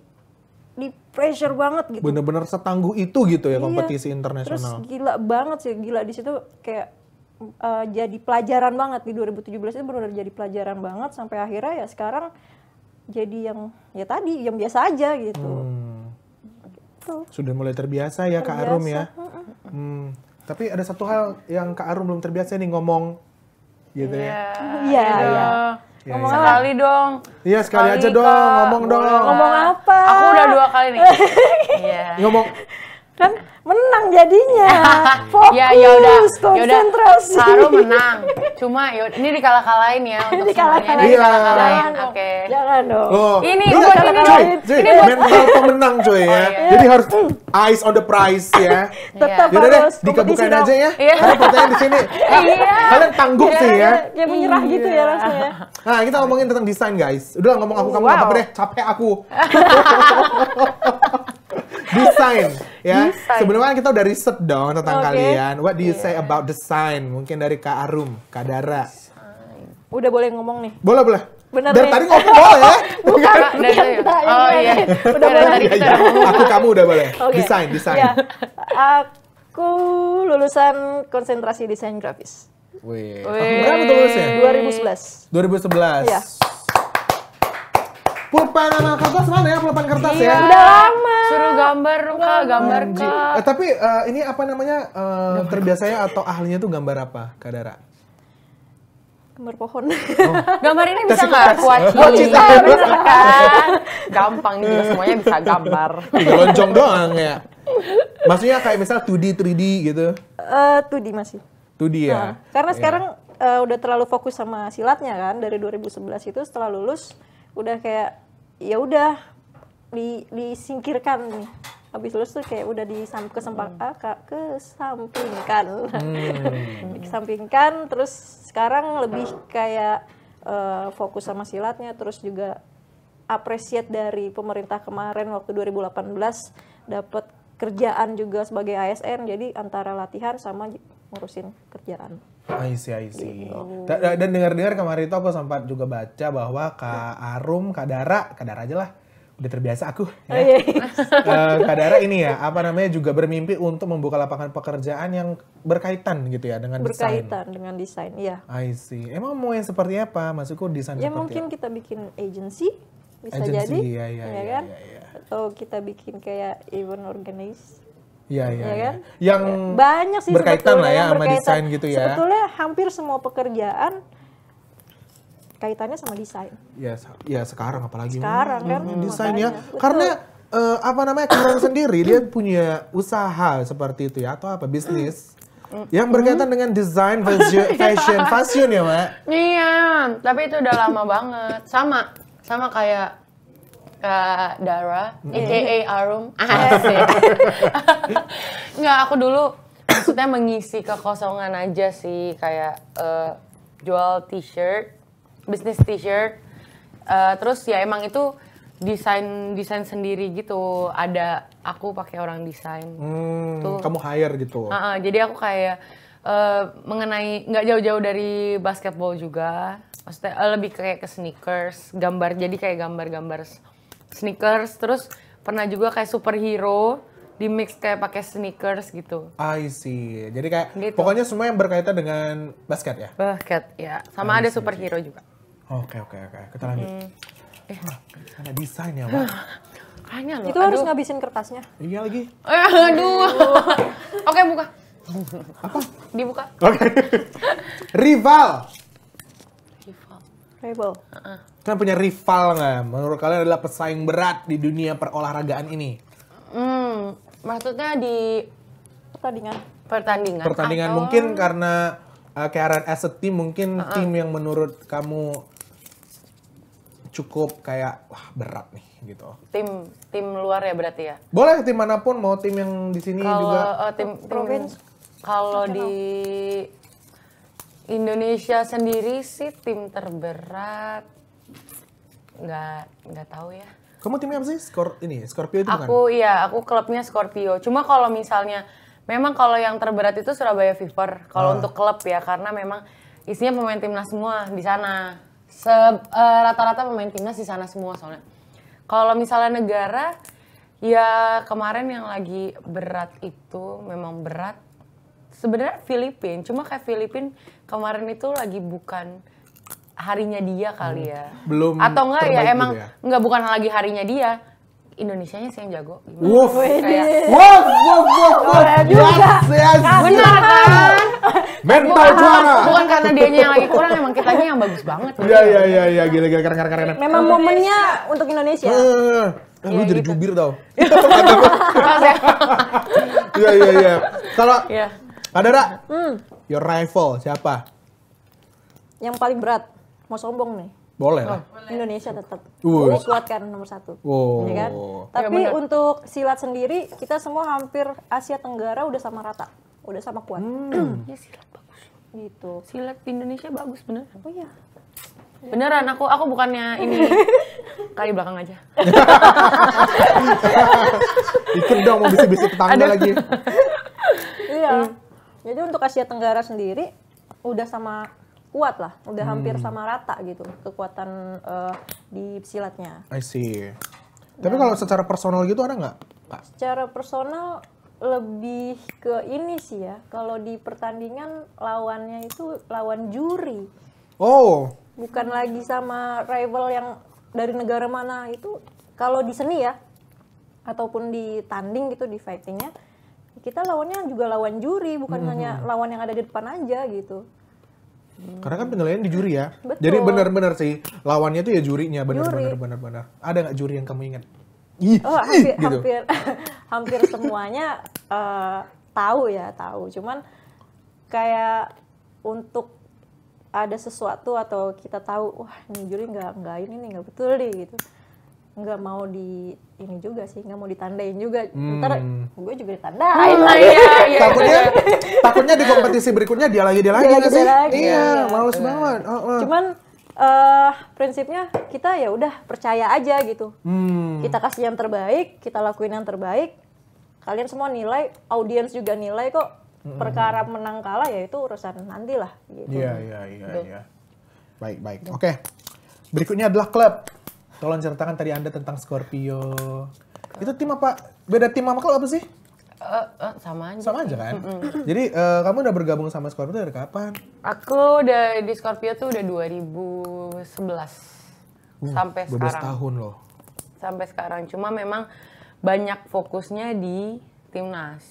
pressure banget gitu. Bener-bener setangguh itu gitu ya Iya. kompetisi Terus internasional. gila banget sih, gila di situ kayak jadi pelajaran banget di 2017 itu benar-benar jadi pelajaran banget sampai akhirnya ya sekarang jadi yang ya tadi yang biasa aja gitu. Gitu. Sudah mulai terbiasa ya Kak Arum ya. Tapi ada satu hal yang Kak Arum belum terbiasa nih ngomong gitu ya. Iya, iya. Ngomong Sekali dong. Iya sekali aja Kak. dong, ngomong dong. Ngomong apa? Aku udah 2 kali nih. Iya. Ngomong. Kan menang jadinya. Fokus, Ya udah. konsentrasi. Saru menang. Cuma ini dikalah-kalahin ya untuk semuanya. Ini Iya. dikalah-kalahin. Jangan, Oke. Jangan dong. Oh, Ini Dulu buat kan, ini cuy, dong. cuy, Ini buat- mental pemenang cuy ya. Jadi harus eyes on the prize ya. Tetap Yaudah deh, harus Dika kompetisi bukain dong. aja ya. Iya. Karena pertanyaan di sini. Iya. Kalian tangguh sih ya. Ya menyerah gitu ya langsung ya. Nah, kita ngomongin tentang desain guys. Udah ngomong aku kamu nggak apa-apa deh, capek aku. Desain ya. Desain. Sebelumnya kan kita udah riset dong tentang Oke. kalian. What do you say about design? Mungkin dari Kak Arum, Kak Dara. Udah boleh ngomong nih. Boleh. Bener Dari nih. tadi ngomong boleh. Bukan dari tadi. Oh iya. Udah Dari boleh. tadi kita Iya, udah ngomong. aku kamu udah boleh. Oke. Desain. Ya, aku lulusan konsentrasi desain grafis Wih. Wih. Tahun berapa tuh lulusnya? 2011. 2011. Iya. Pulpen sama kertas mana ya? Pulpen kertas ya? Udah lama. Suruh gambar dong Kak, gambar Anjir. Kak. Tapi ini apa namanya? Terbiasanya atau ahlinya tuh gambar apa, Kak Dara? Gambar pohon. Gambar ini bisa Kasih nggak kertas. kuaci? Kuaci. Bisa kan? Gampang nih juga semuanya bisa gambar. Tinggal lonjong doang ya. Maksudnya kayak misal 2D, 3D gitu. 2D masih. 2D ya? Nah, karena Iya. sekarang udah terlalu fokus sama silatnya kan. Dari 2011 itu setelah lulus udah kayak ya udah disingkirkan nih. Habis lulus tuh kayak udah kesampingkan. Dikesampingkan, terus sekarang lebih kayak fokus sama silatnya, terus juga appreciate dari pemerintah kemarin waktu 2018 dapat kerjaan juga sebagai ASN, jadi antara latihan sama ngurusin kerjaan. I see. Dan dengar-dengar kemarin itu aku sempat juga baca bahwa Kak Arum, Kak Dara aja lah. Udah terbiasa aku ya. Kak Dara ini ya, juga bermimpi untuk membuka lapangan pekerjaan yang berkaitan gitu ya dengan desain. Berkaitan dengan desain, iya. I see. Emang mau yang seperti apa? Maksudku desain Ya seperti mungkin apa? kita bikin agency, bisa jadi. Ya kan? Atau kita bikin kayak event organize. Iya. Kan? Yang banyak sih berkaitan lah ya yang sama desain gitu ya. Sebetulnya hampir semua pekerjaan kaitannya sama desain. Ya sekarang apalagi Sekarang kan desain makanya, ya. Karena Karen sendiri dia punya usaha seperti itu ya, atau apa, bisnis yang berkaitan dengan desain, fashion ya, Mbak. Iya, tapi itu udah lama banget. Sama kayak Kak Dara, aka Arum. Asik. Nggak, aku dulu maksudnya mengisi kekosongan aja sih, kayak jual t-shirt, bisnis t-shirt. Terus ya emang itu desain sendiri gitu. Ada aku pakai orang desain. Kamu hire gitu. Jadi aku kayak mengenai nggak jauh-jauh dari basketball juga. Maksudnya lebih kayak ke sneakers, gambar. Jadi kayak gambar-gambar sneakers. Terus pernah juga kayak superhero di mix kayak pakai sneakers gitu. I see. Jadi kayak Gitu. pokoknya semua yang berkaitan dengan basket ya. Basket ya. Sama ada superhero juga. Oke. Kita lanjut. Ada desain ya, Mbak. Kayaknya loh. Itu harus ngabisin kertasnya. Iya lagi. Aduh. Oke, buka. Apa? Dibuka. Oke. Rival. Rebel. Kalian punya rival nggak? Menurut kalian adalah pesaing berat di dunia perolahragaan ini? Maksudnya di pertandingan. Pertandingan atau mungkin karena Karen as a team, mungkin tim yang menurut kamu cukup kayak wah berat nih gitu. tim luar ya berarti ya. Boleh tim manapun, mau tim yang di sini juga. Tim Provinsi. Kalau di Indonesia sendiri sih tim terberat nggak tahu ya. Kamu timnya apa sih? Scorpio itu bukan? Aku klubnya Scorpio. Cuma kalau misalnya memang kalau yang terberat itu Surabaya Fever. Kalau untuk klub ya, karena memang isinya pemain timnas semua di sana. Rata-rata pemain timnas di sana semua soalnya. Kalau misalnya negara, ya kemarin yang lagi berat itu memang berat. Sebenarnya Filipina, cuma kayak Filipina kemarin itu lagi bukan harinya dia kali ya. Belum atau enggak ya terbaik emang gitu ya? enggak bukan lagi harinya dia. Indonesianya sih yang jago. Wow. Kayak, Yes. benar kan? Mental juara. Bukan karena dianya yang lagi kurang, emang kitanya yang bagus banget. Iya, gila keren. Memang momennya untuk Indonesia. Lu jadi gitu. jubir tau. Iya. Kalau Iya. Dara, your rival siapa? Yang paling berat, mau sombong nih. Boleh lah. Indonesia tetap Wuh. kuat kan nomor 1. Wow. Ya kan? Tapi untuk silat sendiri kita semua hampir Asia Tenggara udah sama rata, udah sama kuat. Ya silat bagus. Gitu. Silat di Indonesia bagus bener. Oh iya. Beneran, aku bukannya ini kali belakang aja. Ikut dong mau bisik-bisik tetangga lagi. Iya. Jadi untuk Asia Tenggara sendiri udah sama kuat lah, udah hampir sama rata gitu kekuatan di silatnya. I see. Tapi kalau secara personal gitu ada nggak, Kak? Secara personal lebih ke ini sih ya. Kalau di pertandingan lawannya itu lawan juri. Oh. Bukan lagi sama rival yang dari negara mana itu. Kalau di seni ya, ataupun di tanding gitu, di fightingnya, kita lawannya juga lawan juri, bukan hanya lawan yang ada di depan aja gitu. Karena kan penilaian di juri ya. Betul. Jadi benar-benar sih lawannya tuh ya jurinya Juri. benar. Ada nggak juri yang kamu ingat? Gitu. Hampir semuanya tahu. Cuman kayak untuk ada sesuatu atau kita tahu, wah ini juri nggak ini nih nggak betul deh gitu. nggak mau ini juga sih, nggak mau ditandain juga. Ntar gue juga ditandain Takutnya di kompetisi berikutnya dia lagi nggak sih? Iya, males banget. Cuman prinsipnya kita ya udah percaya aja gitu. Kita kasih yang terbaik, kita lakuin yang terbaik. Kalian semua nilai, audiens juga nilai kok. Perkara menang kalah ya itu urusan nanti lah gitu. Iya. Baik. Oke. Berikutnya adalah klub. Tolong ceritakan tadi Anda tentang Scorpio. Itu tim apa? Beda tim sama klub apa sih? Sama aja. Sama aja kan? Jadi kamu udah bergabung sama Scorpio dari kapan? Aku udah di Scorpio tuh udah 2011 sampai 12 sekarang. tahun loh. Sampai sekarang. Cuma memang banyak fokusnya di timnas.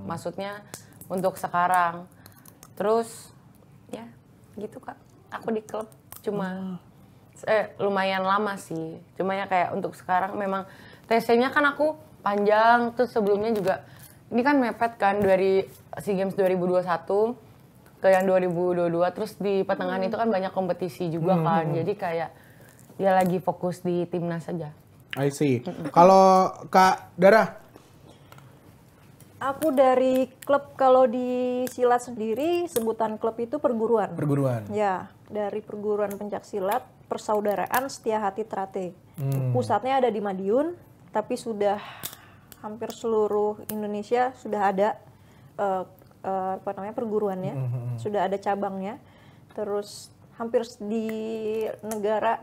Maksudnya untuk sekarang. Terus ya gitu Kak. Aku di klub cuma lumayan lama sih. Cuma ya kayak untuk sekarang memang TC-nya kan aku panjang, terus sebelumnya juga ini kan mepet kan dari SEA Games 2021 ke yang 2022, terus di pertengahan itu kan banyak kompetisi juga kan, jadi kayak dia lagi fokus di timnas saja. I see. Kalau Kak Dara? Aku dari klub, kalau di silat sendiri sebutan klub itu perguruan. Perguruan. Ya, dari perguruan pencak silat Persaudaraan Setiahati Trate. Pusatnya ada di Madiun, tapi sudah hampir seluruh Indonesia sudah ada perguruannya, sudah ada cabangnya. Terus hampir di negara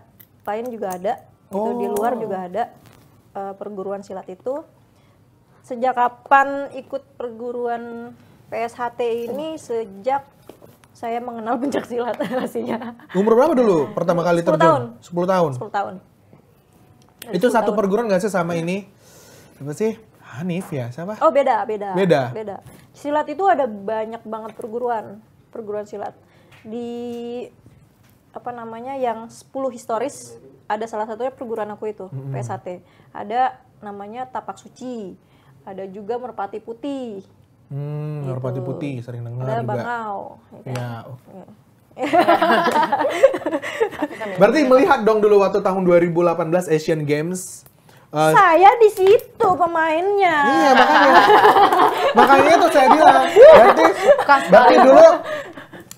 lain juga ada, itu di luar juga ada perguruan silat itu. Sejak kapan ikut perguruan PSHT ini? Sejak saya mengenal pencak silat pastinya. Umur berapa dulu pertama kali 10 terjun? tahun. 10 tahun. 10 tahun. Itu satu perguruan nggak sih sama ini? Apa sih? Hanif ya? Siapa? Oh beda. Beda? Silat itu ada banyak banget perguruan silat. Di yang 10 historis, ada salah satunya perguruan aku itu, PSHT. Ada namanya Tapak Suci, ada juga Merpati Putih. Merpati Putih, sering dengar ada juga. Bangau. Ya. Berarti melihat dong dulu waktu tahun 2018 Asian Games. Saya di situ pemainnya. Iya, makanya tuh saya bilang. Berarti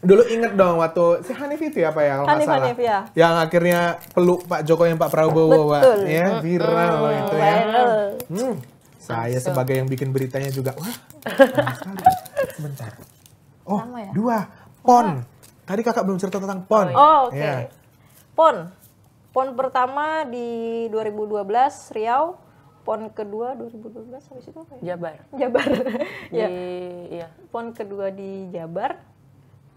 dulu inget dong waktu si Hanif itu apa ya kalau nggak salah. Hanif ya. Yang akhirnya peluk Pak Jokowi yang Pak Prabowo, Betul. Pak. Ya, viral loh itu ya. Viral. Saya sebagai yang bikin beritanya juga, wah, sebentar. Oh, Sama ya? 2, PON. Tadi kakak belum cerita tentang PON. Oh, oke. Ya. PON pertama di 2012 Riau, PON kedua 2012 habis itu apa ya? Jabar. Ya. Iya. PON kedua di Jabar.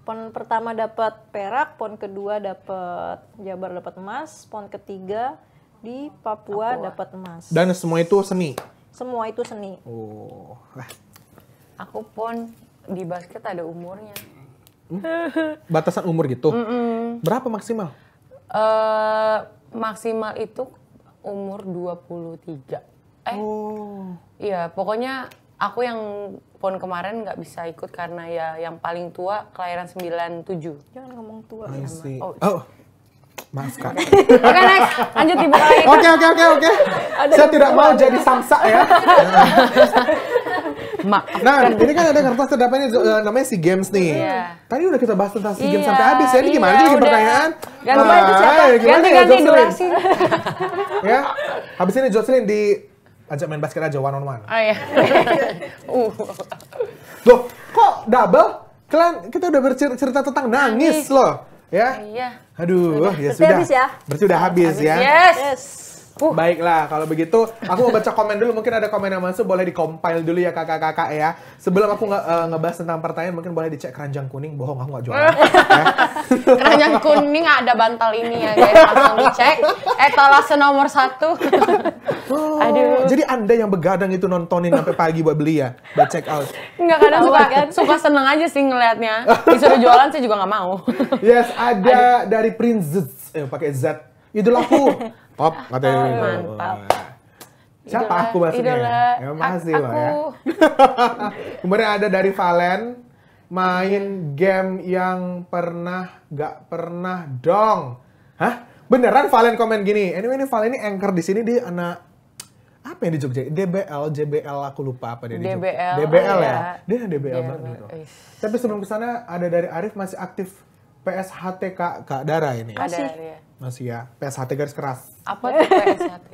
PON pertama dapat perak, PON kedua dapat Jabar dapat emas, PON ketiga di Papua dapat emas. Dan semua itu seni. Semua itu seni. Oh. Aku PON di basket ada umurnya. Batasan umur gitu. Berapa maksimal? Maksimal itu umur 23. Oh. Iya, pokoknya aku yang PON kemarin nggak bisa ikut karena ya yang paling tua kelahiran 97. Jangan ngomong tua. I see. Oh. Maaf Kak. Oke, next. Lanjut dibuka lagi. Oke. Saya tidak mau jadi samsak ya. Nah, ini kan ada kertas terdapat ini namanya SEA Games nih. Iya. Tadi udah kita bahas tentang SEA Games Iya, sampai habis ya. Ini gimana sih bikin udah. pertanyaan? Ganti durasi. Ya, habis ini Jocelyn ajak main basket aja one on one. Oh iya. Loh, kok double? Kita udah bercerita tentang nangis loh. Ya? Iya. Aduh, ya Berarti sudah. habis ya? Berarti udah habis ya. Yes. Baiklah, kalau begitu aku mau baca komen dulu. Mungkin ada komen yang masuk, boleh di-compile dulu ya kakak-kakak ya. Sebelum aku ngebahas tentang pertanyaan, mungkin boleh dicek keranjang kuning. Bohong, aku nggak jualan. Keranjang kuning ada bantal ini ya guys, langsung dicek. Etalase nomor 1. Aduh. Jadi Anda yang begadang itu nontonin sampai pagi buat beli ya? Buat check out. Enggak, kadang suka seneng aja sih ngelihatnya. Disuruh jualan sih juga nggak mau. Yes, ada dari Princess. Pakai Z. Idolaku. Top, katanya. Mantap. Siapa aku maksudnya? Idola. Ya, makasih loh ya. Kemudian ada dari Valen, main game yang gak pernah dong. Hah? Beneran Valen komen gini. Anyway, ini Valen ini anchor di sini dia anak apa yang di Jogja? DBL, JBL aku lupa apa dia di Jogja. DBL. DBL oh ya. ya. Dia DBL Iya, banget gitu. Is. Tapi sebelum ke sana ada dari Arif masih aktif PSHT Kak Dara ini. Ada ya. Masih ya. PSHT garis keras. Apa tuh PSHT?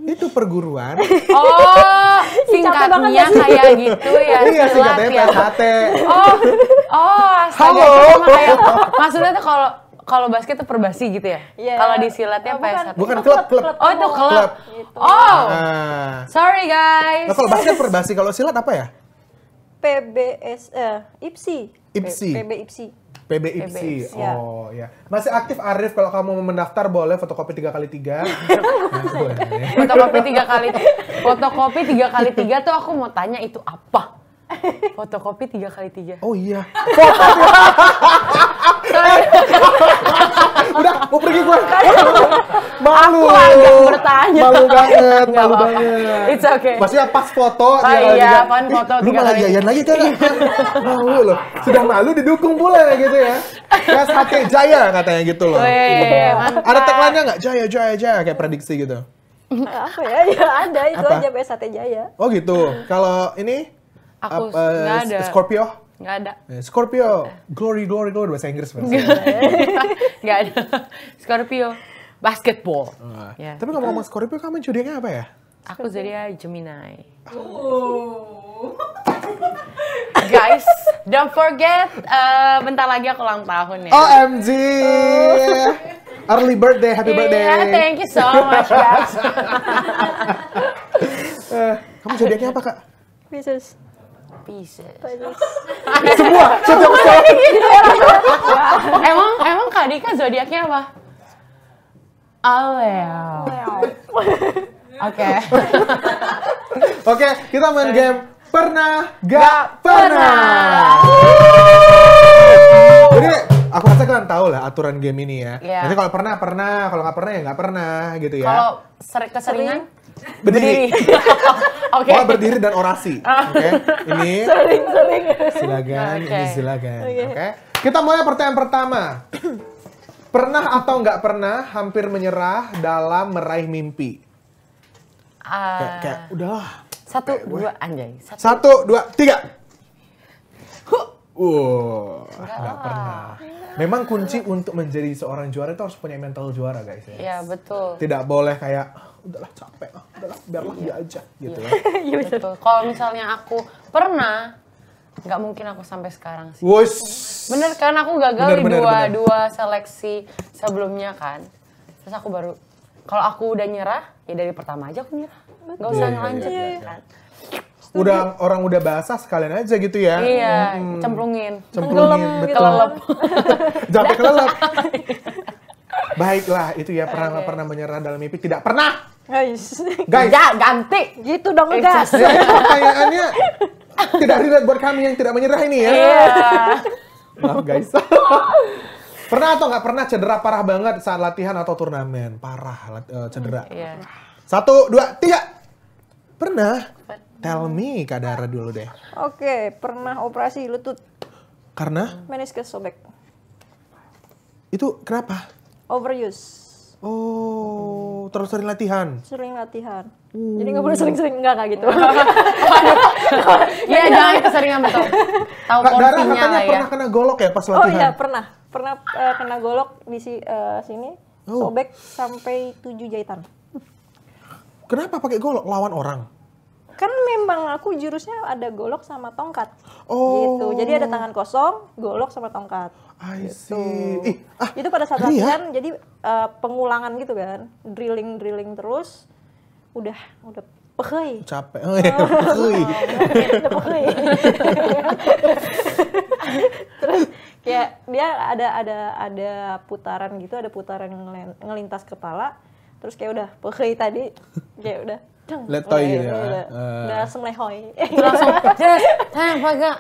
Itu perguruan. Oh, singkatnya kayak gitu ya. Iya, silat singkatnya ya. PSHT. Astaga, Halo. itu sama kayak, maksudnya tuh kalau basket tuh perbasi gitu ya? Iya. Kalau di silatnya PSHT. Bukan klub. Oh, itu klub. Klub. Gitu. Oh, Nah. sorry guys. Nah, kalau basket perbasi, kalau silat apa ya? IPSI. IPSI. PB IPSI. PB IPSI. ya. Oh ya. Masih aktif Arif, kalau kamu mau mendaftar boleh fotokopi 3x3. Nah, boleh. Fotokopi 3x3 tuh aku mau tanya itu apa? Fotokopi 3x3. Oh iya. Sorry. Udah, mau pergi gue. Malu. Aku agak bertanya. Malu banget, Nggak malu apa-apa. banget. It's okay. Maksudnya pas foto. Oh iya, pan foto Lu malah 3x3. jayan lagi kan? Malu loh. Sudah malu didukung pula gitu ya. PSHT Jaya katanya gitu loh. Weh, mantap. Ada tagline-nya nggak? Jaya, Jaya, Jaya. Kayak prediksi gitu. Apa ya? Ya ada itu Apa? aja PSHT Jaya. Oh gitu. Kalau ini? Aku nggak ada. Scorpio? Nggak ada. Scorpio. Glory, glory, glory. Bahasa Inggris. Nggak ada. Scorpio. Basketball. Ya. Tapi ngomong-ngomong Scorpio, kamu zodiaknya apa ya? Aku zodiak Gemini. Guys, don't forget, bentar lagi aku ulang tahun ya. OMG! Early birthday, happy birthday. Iya, thank you so much guys. Kamu zodiaknya apa, Kak? Pisces. Pisces. Semua, setiap sekolah. Emang Kak Dika zodiaknya apa? Leo. Oke. Oke, kita main game Pernah Gak Pernah. Jadi, aku rasa kalian tahu lah aturan game ini ya. Iya. Nanti kalau pernah, kalau nggak pernah ya nggak pernah gitu ya. Kalau keseringan? Berdiri. Oke. Pokoknya berdiri dan orasi. Oke, ini Sering. silakan, Oke. ini silakan. Oke. Kita mulai pertanyaan pertama. Pernah atau nggak pernah hampir menyerah dalam meraih mimpi? Kayak udahlah. 1, 2, anjay. 1. 1, 2, 3. Nggak pernah. Memang kunci untuk menjadi seorang juara itu harus punya mental juara, guys ya. Iya, betul. Tidak boleh kayak udahlah capek, udahlah biarlah dia aja gitu ya. Iya, betul. Kalau misalnya aku pernah, nggak mungkin aku sampai sekarang sih. Wush. Bener kan, aku gagal di Bener. dua seleksi sebelumnya kan. Terus aku baru, kalau aku udah nyerah, ya dari pertama aja aku nyerah. Nggak usah Iya, ngelanjut iya, kan. Orang udah basah sekalian aja gitu ya. Iya, cemplungin. Cemplungin, betul. Kelelep. Sampai kelelep. Baiklah, itu ya pernah menyerah dalam mimpi. Tidak pernah. Guys. Guys, Ya, ganti. Gitu dong gas. ya, ini pertanyaannya tidak relate buat kami yang tidak menyerah ini ya. Iya. Maaf guys. Pernah atau nggak pernah cedera parah banget saat latihan atau turnamen? Parah cedera. Iya. 1, 2, 3. Pernah. Tell me Kak Dara dulu deh. Oke, pernah operasi lutut. Karena Meniskus sobek. itu kenapa? Overuse. Oh, terus sering latihan. Sering latihan. Jadi nggak boleh sering-sering enggak gitu. Iya, jangan keseringan betul. Tahu Kak Dara porsinya katanya lah ya. pernah kena golok ya pas Oh latihan? iya, pernah kena golok di sini. Oh. Sobek sampai 7 jahitan. Kenapa pakai golok lawan orang? Kan memang aku jurusnya ada golok sama tongkat. Oh. Gitu. Jadi ada tangan kosong, golok sama tongkat. I see. Itu pada saat ngeri ya? latihan jadi pengulangan gitu kan. Drilling terus udah pehey. Capek. Oh, iya. Pehey. Udah pehey. Terus kayak dia ada putaran gitu, ada putaran ngelintas kepala. Terus kayak udah pehey tadi kayak udah Letoy gitu ya. Udah semlehoy. Langsung, sayang pakai.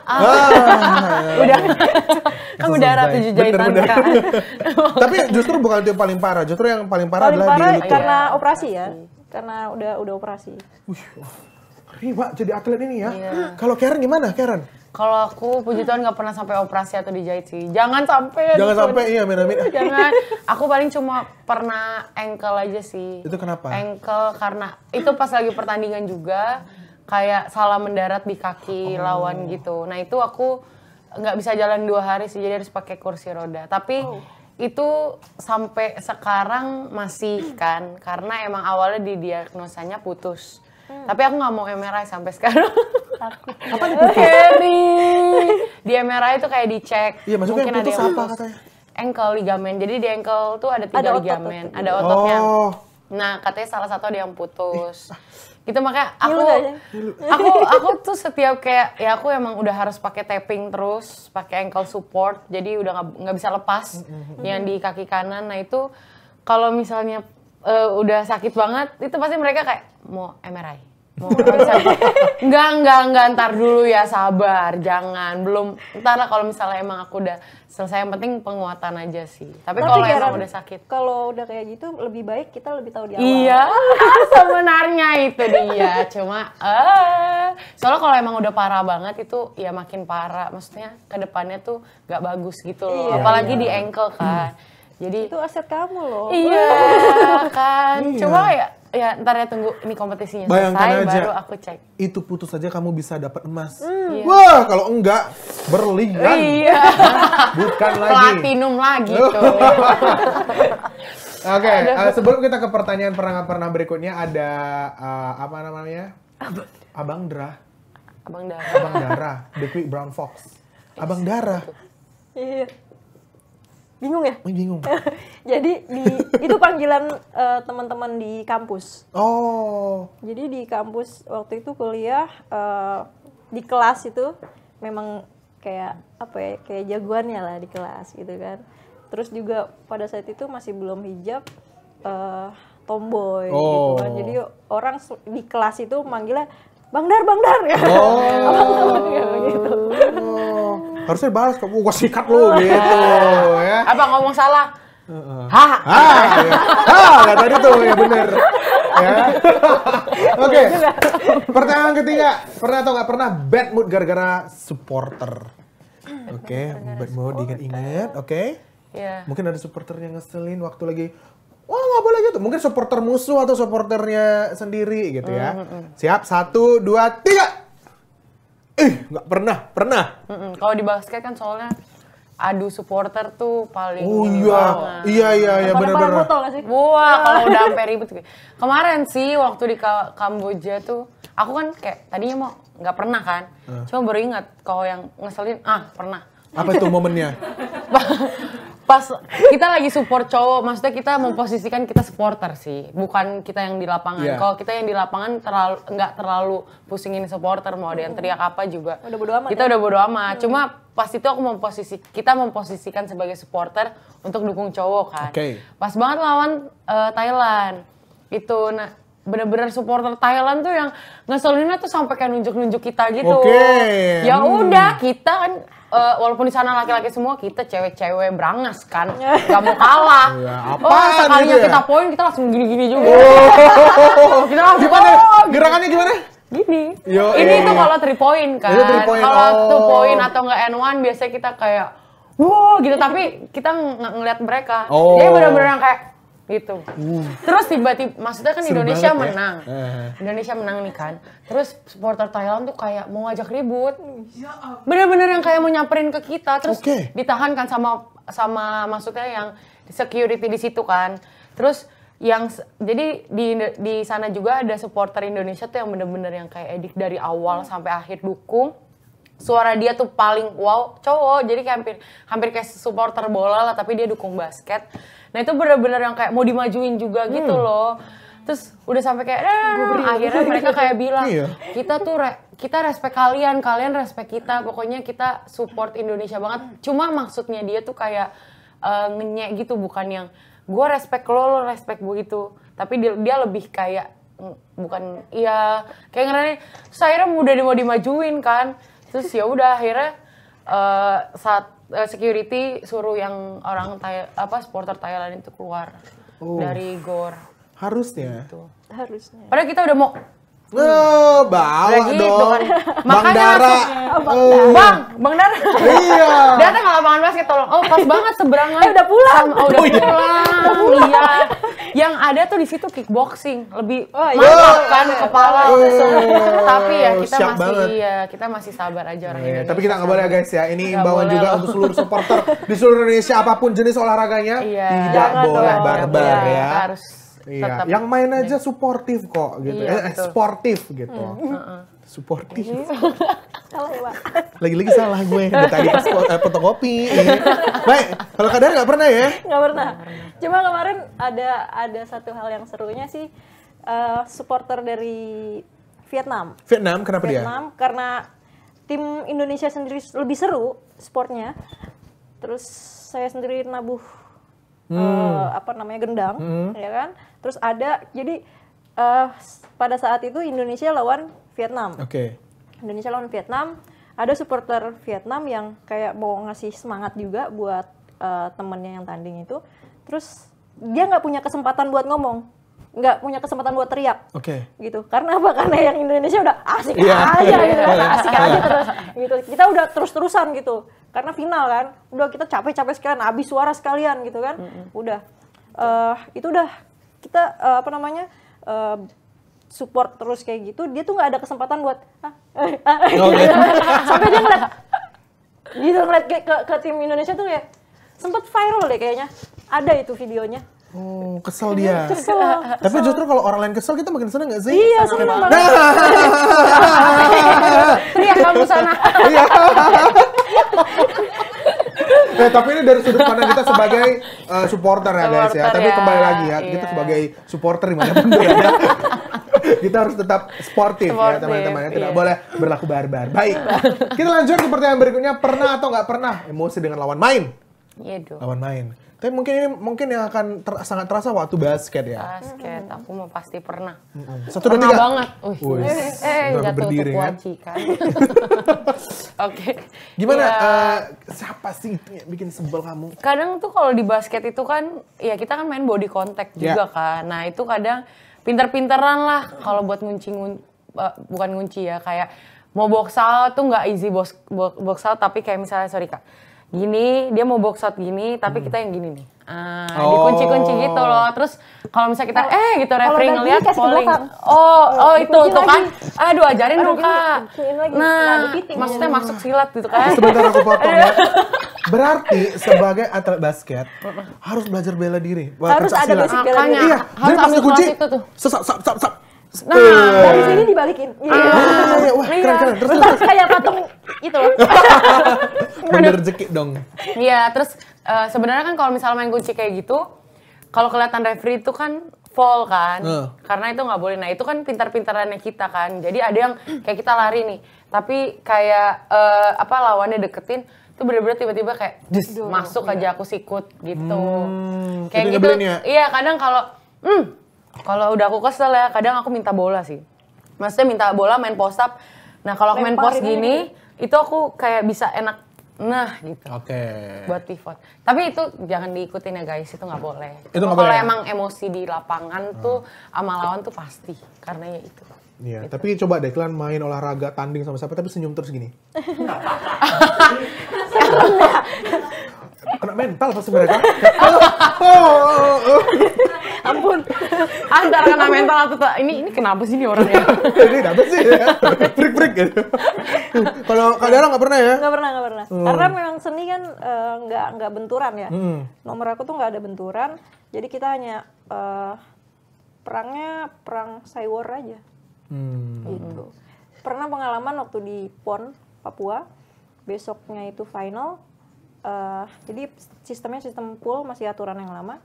Udah. Kan udara 7 jahitan Bener. kan. Tapi justru bukan itu yang paling parah. Justru yang paling parah Paling adalah parah di lutut. karena operasi ya. Karena udah operasi. Wih, ngeri Pak jadi atlet ini ya. Iya. Kalau Karen gimana Karen? Kalau aku puji Tuhan nggak pernah sampai operasi atau dijahit sih. Jangan sampai. Jangan sampai, iya amin. Jangan. Aku paling cuma pernah ankle aja sih. Itu kenapa? Ankle karena itu pas lagi pertandingan juga kayak salah mendarat di kaki lawan gitu. Nah itu aku nggak bisa jalan 2 hari sih, jadi harus pakai kursi roda. Tapi itu sampai sekarang masih kan, karena emang awalnya didiagnosanya putus. Tapi aku nggak mau MRI sampai sekarang. Takut. Apa diputus? Di MRI itu kayak dicek. Iya, maksudnya yang putus yang apa katanya? Ankle ligamen. Jadi di ankle tuh ada 3 Ada otot ligamen, tuh. ada ototnya. Oh. Nah, katanya salah satu ada yang putus. Gitu makanya Ngilu nggak ya? aku tuh setiap kayak ya aku emang udah harus pakai taping terus, pakai ankle support. Jadi udah nggak bisa lepas yang di kaki kanan. Nah, itu kalau misalnya udah sakit banget, itu pasti mereka kayak mau MRI. Enggak, ntar dulu ya, sabar, jangan, belum, ntar lah kalau misalnya emang aku udah selesai, yang penting penguatan aja sih. Tapi kalau emang udah sakit. Kalau udah kayak gitu, lebih baik kita lebih tahu di awal. Iya, sebenarnya itu dia, cuma soalnya kalau emang udah parah banget itu ya makin parah, maksudnya ke depannya tuh gak bagus gitu loh, apalagi di ankle kan. Jadi Itu aset kamu loh. iya kan, Iya. cuma ya ntar ya tunggu ini kompetisinya Bayangkan selesai aja, baru aku cek. itu putus saja kamu bisa dapat emas. Iya. Wah, kalau enggak berlian. Iya, Bukan lagi. platinum lagi tuh. Oke, sebelum kita ke pertanyaan pernah berikutnya ada apa namanya? Abang Dara. Abang Dara. Abang Dara, The Quick Brown Fox. Abang Dara. Iya. Bingung ya? Bingung. Jadi itu panggilan teman-teman di kampus. Oh. Jadi di kampus waktu itu kuliah di kelas itu memang kayak apa ya, kayak jagoannya lah di kelas gitu kan. Terus juga pada saat itu masih belum hijab, tomboy gitu kan. Jadi orang di kelas itu manggilnya Bang Dar ya. Gitu. Harusnya balas, kamu gua sikat lu gitu ya. Apa ngomong salah? Hah, nggak tadi tuh ya bener. Ya. Oke. Pertanyaan ketiga, pernah atau nggak pernah bad mood gara-gara supporter? Oke, bad mood diingat-ingat, oke. Iya. Mungkin ada supporter yang ngeselin waktu lagi, wah nggak boleh gitu. Mungkin supporter musuh atau supporternya sendiri gitu ya. Siap, 1, 2, 3. Nggak pernah. Kalau di basket kan soalnya adu supporter tuh paling Oh ini iya, banget. iya benar-benar. botol nggak sih? Wah, kalau udah sampai ribut gitu. Kemarin sih waktu di Kamboja tuh, aku kan kayak tadinya mau nggak pernah kan, cuma baru ingat kalau yang ngeselin, pernah. Apa itu momennya? Pas kita lagi support cowok, maksudnya kita memposisikan kita supporter sih, bukan kita yang di lapangan. Iya. Kalau kita yang di lapangan nggak terlalu pusingin supporter, mau ada yang teriak apa juga. Udah bodo amat Kita ya? udah bodo amat. Cuma pas itu aku kita memposisikan sebagai supporter untuk dukung cowok kan. Oke. Pas banget lawan Thailand. Itu bener-bener supporter Thailand tuh yang ngeselinnya tuh sampai kayak nunjuk-nunjuk kita gitu. Oke. Ya udah, kita kan walaupun di sana laki-laki semua, kita cewek-cewek berangas kan, gak mau kalah. Ya, apaan sekalinya itu ya? kita poin, kita langsung gini-gini juga. Kita langsung Gimana? Gerakannya gimana? gini. Yo, Ini tuh kalau 3 point kan. Itu 3 point, Kalau 2 oh. point atau nggak N1 biasanya kita kayak wow gitu, tapi kita nggak ngeliat mereka. Oh. Jadi benar-benar kayak gitu. Terus tiba-tiba, maksudnya kan Seru Indonesia banget ya. menang. Indonesia menang nih kan. Terus supporter Thailand tuh kayak mau ngajak ribut. Bener-bener yang kayak mau nyamperin ke kita. Terus Oke. ditahan kan sama maksudnya yang security di situ kan. Terus jadi di sana juga ada supporter Indonesia tuh yang bener-bener yang kayak edik dari awal sampai akhir dukung. Suara dia tuh paling wow, cowok. Jadi kayak hampir kayak supporter bola lah, tapi dia dukung basket. Nah itu bener-bener yang kayak mau dimajuin juga gitu loh. Terus udah sampai kayak akhirnya mereka kayak bilang, Iya. kita tuh kita respect kalian respect kita. Pokoknya kita support Indonesia banget. Cuma maksudnya dia tuh kayak ngenyek gitu, bukan yang gue respect lo respect begitu. Tapi dia lebih kayak bukan, ya kayak ngerasa saya udah mau dimajuin kan. Terus ya udah akhirnya saat security suruh yang orang supporter Thailand itu keluar dari GOR. Harusnya. Gitu. Harusnya. Padahal kita udah mau Bawa Udah gitu dong. kan. Bang Makanya Dara. Bang Dara. Iya. Datang ke lapangan basket tolong. Oh, pas banget seberangan. Udah pulang. Udah pulang. Iya. Yang ada tuh di situ kickboxing, lebih iya. mantap kan kepala. Tapi ya Siap banget. kita masih sabar aja orang Iya, Indonesia. tapi kita nggak boleh guys ya. Ini Nggak imbauan boleh juga loh. untuk seluruh supporter di seluruh Indonesia apapun jenis olahraganya Iya. tidak Jangan boleh dong. barbar Iya, ya. kita harus Iya, tetap yang main aja suportif kok gitu. Iya, betul. Sportif gitu. Suportif. Salah ya, Pak. Lagi-lagi salah gue dari tadi pas fotokopi. Baik, kalau kadang nggak pernah ya? Nggak pernah. Cuma kemarin ada satu hal yang serunya sih, supporter dari Vietnam. Vietnam, kenapa dia? Vietnam karena tim Indonesia sendiri lebih seru sportnya. Terus saya sendiri nabuh gendang, ya kan. Terus jadi pada saat itu Indonesia lawan Vietnam. Oke. Indonesia lawan Vietnam, ada supporter Vietnam yang kayak mau ngasih semangat juga buat temennya yang tanding itu. Terus dia nggak punya kesempatan buat ngomong, nggak punya kesempatan buat teriak. Oke. Gitu. Karena apa? Karena yang Indonesia udah asik Iya. aja gitu, asik aja terus gitu. Kita udah terus-terusan gitu. Karena final kan, udah kita capek-capek sekalian, habis suara sekalian gitu kan. Udah itu udah kita support terus kayak gitu, dia tuh nggak ada kesempatan buat sampai dia ngeliat ke tim Indonesia tuh ya sempet viral deh kayaknya, ada itu videonya. Oh, kesel dia. Kesel. Tapi justru kalau orang lain kesel kita makin seneng nggak sih? Iya, seneng banget. Teriak kamu sana. Iya. Tapi ini dari sudut pandang kita sebagai supporter ya guys ya. Supporter Tapi ya, kembali lagi ya, kita iya. sebagai supporter dimanapun berada, kita harus tetap sportif ya Sportif, teman-teman. Tidak iya. boleh berlaku barbar. Baik, kita lanjut ke pertanyaan berikutnya. Pernah atau nggak pernah emosi dengan lawan main? Iya dong. Lawan main. Tapi mungkin yang akan sangat terasa waktu basket ya. Basket, aku mau pasti pernah. 1, 2, 3. Pernah banget. Wih, baru Jatuh berdiri untuk kan. kuaci kan. Oke. Gimana? Ya, Siapa sih yang bikin sebel kamu? kadang tuh kalau di basket itu kan, ya kita kan main body contact juga kan. Nah itu kadang pinter-pinteran lah kalau buat bukan ngunci ya, kayak mau box out tuh nggak easy box out, tapi kayak misalnya sorry kak, gini dia mau box out gini, tapi kita yang gini nih. Dikunci-kunci gitu loh. Terus kalau misalnya kita gitu referee udah ngeliat gini, kasih ke polling. belakang. Oh itu Dikunci tuh kan. lagi. Aduh ajarin dong gini, kak. giniin lagi. Nah, Nah, dipiting. maksudnya masuk silat gitu kan. Sebentar aku potong ya. Berarti sebagai atlet basket harus belajar bela diri. Wah, Harus ada Pancasila. basic bela Makanya diri. Iya, harus jadi pas ambil dikunci, kelas itu tuh. sap. Nah, Dari sini dibalikin. Iya. Wah, keren. Terus Bentar, kayak patung itu loh. bener rezeki dong. Iya, terus sebenarnya kan kalau misalnya main kunci kayak gitu, kalau kelihatan referee itu kan foul kan, karena itu nggak boleh. Nah itu kan pintar-pintarannya kita kan. Jadi ada yang kayak kita lari nih, tapi kayak lawannya deketin, tuh bener-bener tiba-tiba kayak masuk aja aku sikut gitu. Kayak itu gitu. nyebelin ya? Iya, kadang kalau udah aku kesel ya, kadang aku minta bola sih. Maksudnya minta bola main post up. Nah kalau aku main post gini, itu aku kayak bisa enak. Nah gitu. Oke. Buat pivot. Tapi itu jangan diikutin ya guys, itu nggak boleh. Itu nggak Kalau boleh ya? emang emosi di lapangan tuh sama lawan tuh pasti, karena ya itu. Iya, tapi coba deh kalian main olahraga tanding sama siapa tapi senyum terus gini. Kena mental pasti mereka. Ampun. Antara kena mental atau ini kenapa sih nih orangnya? Ini dapet sih ya. Freak gitu. Kalau Kak Dara nggak pernah ya? Nggak pernah. Karena memang seni kan nggak benturan ya. Nomor aku tuh nggak ada benturan. Jadi kita hanya perangnya perang cyber aja. Gitu. Pernah pengalaman waktu di PON Papua, besoknya itu final. Jadi sistemnya sistem pool, masih aturan yang lama.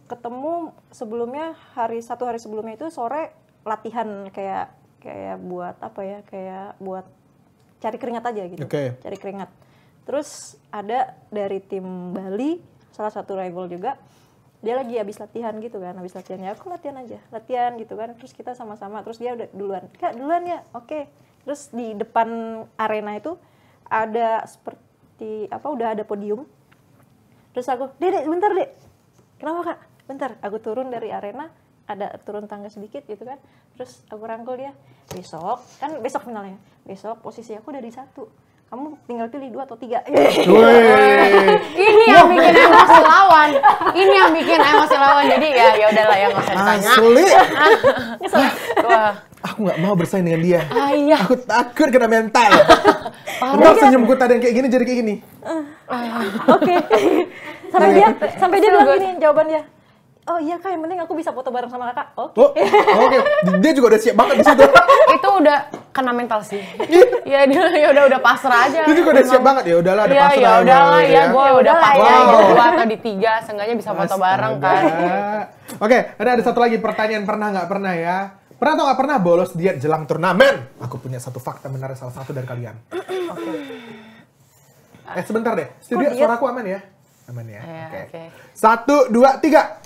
Ketemu sebelumnya satu hari sebelumnya itu sore latihan kayak buat apa ya, kayak buat cari keringat aja gitu. Oke. Cari keringat. Terus ada dari tim Bali, salah satu rival juga, dia lagi habis latihan gitu kan, habis latihan ya aku latihan gitu kan, terus kita sama-sama, terus dia udah duluan, Kak duluan ya, oke. Terus di depan arena itu ada seperti udah ada podium, terus aku, Dek bentar Dek, kenapa Kak? Bentar, aku turun dari arena, ada turun tangga sedikit gitu kan, terus aku rangkul dia, besok finalnya, besok posisi aku udah di 1, kamu tinggal pilih 2 atau 3. Ini yang bikin emosi lawan. Ini yang bikin emosi lawan. Jadi ya udahlah ya, nggak usah ditanya. Asli. Wah. Aku nggak mau bersaing dengan dia. Iya. Aku takut kena mental. Ntar senyumku tadi yang kayak gini jadi kayak gini. Oke. Sampai dia bilang gini jawabannya. Oh iya Kak, yang penting aku bisa foto bareng sama Kakak. Oke. Oke. Dia juga udah siap banget di situ. Itu udah kena mental sih. Ya dia udah pasrah aja. Dia juga udah siap banget. Ya udahlah, ada Iya, pasrah. ya udahlah ya, gue udah pasrah Wow. di 2 atau di 3, seenggaknya bisa foto bareng kan. Oke, ada satu lagi pertanyaan, pernah nggak pernah ya? Pernah atau nggak pernah bolos diet jelang turnamen? Aku punya satu fakta menarik salah satu dari kalian. Sebentar deh, studio suaraku aman ya? Aman ya? Iya, Oke. oke. 1, 2, 3.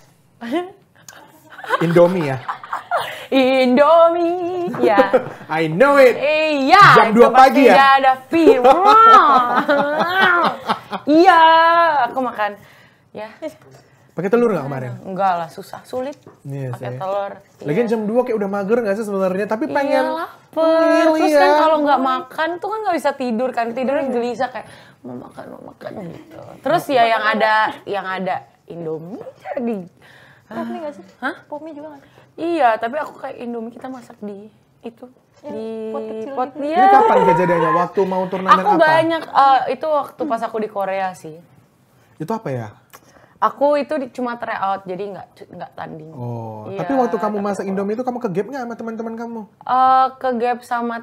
Indomie ya? Indomie, ya. I know it. Iya. Jam 2 pagi ya? Tidak ada feel. Iya, aku makan. Ya. Pakai telur nggak kemarin? Enggak lah, susah, sulit. Iya Pakai sih. telur. Lagian jam 2 kayak udah mager nggak sih sebenarnya? Tapi pengen. Iya, lapar. Terus Iya. kan kalau nggak makan tuh kan nggak bisa tidur kan. Tidurnya gelisah kayak mau makan gitu. Terus ya yang ada Indomie jadi. Popmi nggak sih? Hah? Popmi juga nggak sih? Iya, tapi aku kayak Indomie kita masak di itu. Yang Di pot kecil pot gitu. dia. Ini kapan kejadiannya? Waktu mau turnamen Aku apa? banyak itu waktu pas aku di Korea sih. Itu apa ya? Aku itu cuma try out, jadi nggak tanding. Oh, Iya, tapi waktu kamu tapi masak Indomie itu kamu ke gap nggak sama teman-teman kamu? Ke gap sama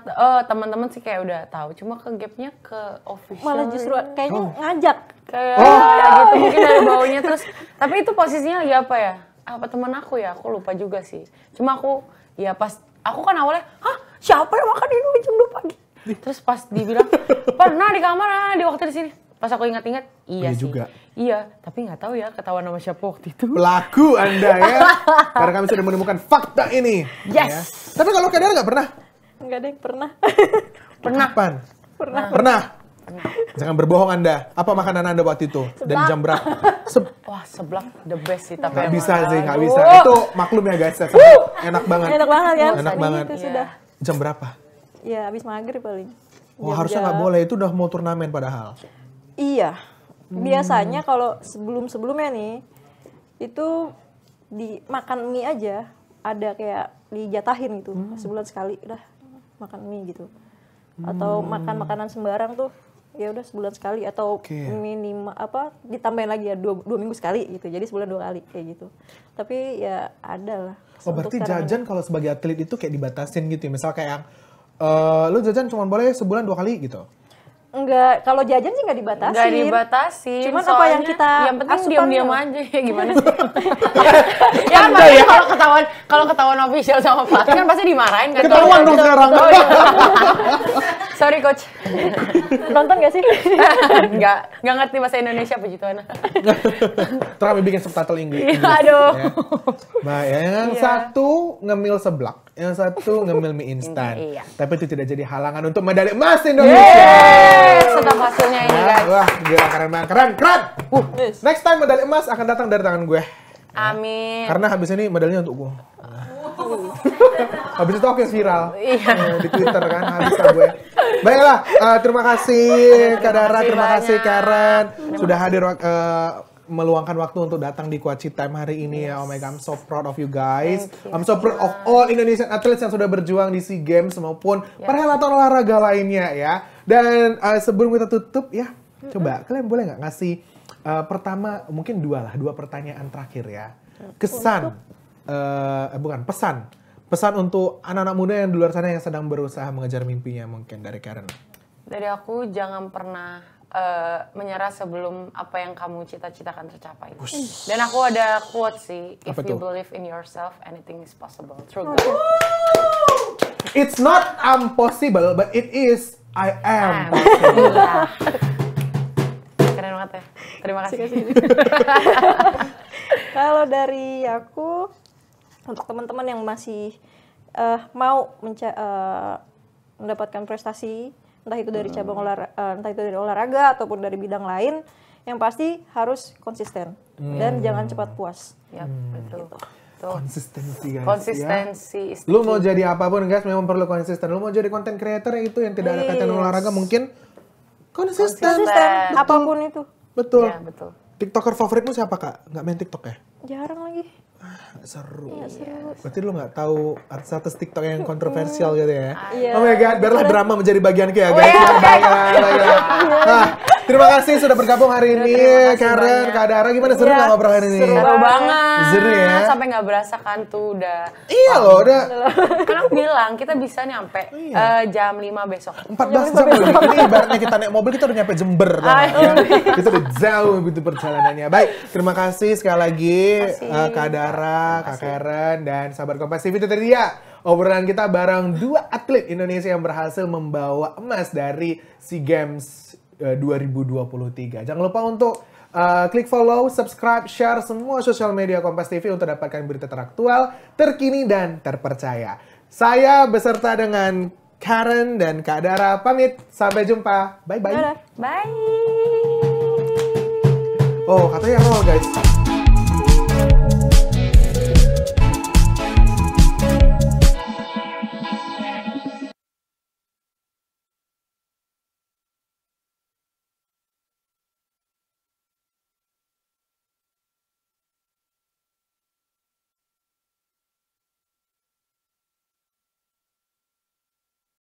teman-teman sih kayak udah tahu. Cuma ke gapnya ke official. Malah justru kayaknya ngajak. Kayak gitu mungkin dari baunya terus. Tapi itu posisinya lagi apa ya? Apa teman aku ya? Aku lupa juga sih. Cuma aku ya pas aku kan awalnya, hah siapa yang makan Indomie jam 2 pagi? Terus pas dibilang, pernah di kamar, di waktu di sini. Pas aku ingat-ingat, iya sih. Juga. Iya, tapi nggak tahu ya ketahuan nama siapa waktu itu. Pelaku Anda ya. Karena kami sudah menemukan fakta ini. Yes. Ya. Tapi kalau kalian nggak pernah? Nggak ada yang pernah. Pernah. Kapan? Pernah. Jangan berbohong Anda. Apa makanan Anda waktu itu? Dan jam berapa? Wah, seblak the best sih tapi Nggak emang. bisa sih, nggak bisa. Itu maklum ya guys. Enak banget. Enak banget kan? Enak banget. Itu sudah. Jam berapa? Ya habis maghrib paling. Oh, harusnya nggak boleh. Itu udah mau turnamen padahal. Iya. Biasanya kalau sebelum-sebelumnya nih itu dimakan mie aja ada kayak dijatahin gitu sebulan sekali udah makan mie gitu. Atau makan makanan sembarang tuh ya udah sebulan sekali atau minimal ditambahin lagi ya dua minggu sekali gitu. Jadi sebulan 2 kali kayak gitu. Tapi ya ada lah. Oh, berarti jajan kalau sebagai atlet itu kayak dibatasin gitu ya. Misal kayak yang lu jajan cuma boleh sebulan 2 kali gitu. Enggak, kalau jajan sih nggak dibatasin. Nggak dibatasin. Cuman apa soalnya yang kita yang penting asupan diam-diam tuh? aja ya gimana sih? Ya kan pasti kalau ketahuan official sama pelatih kan pasti dimarahin kan. Ketahuan dong sekarang. Oh, iya. Sorry coach. Nonton nggak sih? Nggak ngerti bahasa Indonesia puji Tuhan. Terus kami bikin subtitle Inggris. Aduh. Ya. Nah, yang satu ngemil seblak, yang satu ngemil mie instan. Iya. Tapi itu tidak jadi halangan untuk medali emas Indonesia. Tetap hasilnya ini Ya, guys. wah, gila keren banget, keren. Next time medali emas akan datang dari tangan gue. Amin. Karena habis ini medalinya untuk gue. Habis itu aku yang viral di Twitter kan, habis kan gue. Baiklah, terima kasih Kak Dara, terima kasih Karen sudah hadir meluangkan waktu untuk datang di Kuaci Time hari ini ya. Oh my God, I'm so proud of you guys. I'm so proud of all Indonesian athletes yang sudah berjuang di SEA Games maupun perhelatan olahraga lainnya ya. Dan sebelum kita tutup ya, coba kalian boleh nggak ngasih pertama mungkin dua pertanyaan terakhir ya. Kesan, pesan untuk anak-anak muda yang di luar sana yang sedang berusaha mengejar mimpinya mungkin dari Karen. Dari aku jangan pernah menyerah sebelum apa yang kamu cita-citakan tercapai. Dan aku ada quote sih, if you believe in yourself, anything is possible. Through God. It's not impossible, but it is I am possible. Keren banget ya. Terima kasih. Kalau dari aku, untuk teman-teman yang masih mau mendapatkan prestasi, entah itu dari cabang entah itu dari olahraga ataupun dari bidang lain, yang pasti harus konsisten dan jangan cepat puas. Ya, betul. Gitu. betul. Konsistensi guys. Konsistensi. Ya. Lu mau jadi apapun guys, memang perlu konsisten. Lu mau jadi content creator itu yang tidak ada kaitan olahraga mungkin konsisten. Konsisten, apapun itu. Betul. Iya, betul. TikToker favoritmu siapa kak? Nggak main TikTok ya? Jarang lagi. Nggak seru. Seru. Berarti lu nggak tahu artis-artis TikTok yang kontroversial gitu ya? Iya. Oh my god, biarlah drama menjadi bagianku ya guys. Baiklah. Nah, terima kasih sudah bergabung hari ini, Karen, Kak Dara. Gimana seru nggak ngobrol hari ini? Seru banget. Seru ya? Sampai nggak berasa kan tuh udah. Iya loh, udah Kan aku bilang kita bisa nyampe jam 5 besok. 14 jam loh. Ini ibaratnya kita naik mobil kita udah nyampe Jember. Ya. Kita udah jauh gitu perjalanannya. Baik, terima kasih sekali lagi Kak Dara, Kak Karen, dan sahabat Kompas TV. Itu tadi ya obrolan kita bareng dua atlet Indonesia yang berhasil membawa emas dari SEA Games 2023. Jangan lupa untuk klik follow, subscribe, share semua sosial media Kompas TV untuk dapatkan berita teraktual, terkini, dan terpercaya. Saya beserta dengan Karen dan Kak Dara pamit. Sampai jumpa. Bye-bye. Bye. Oh, katanya roll guys.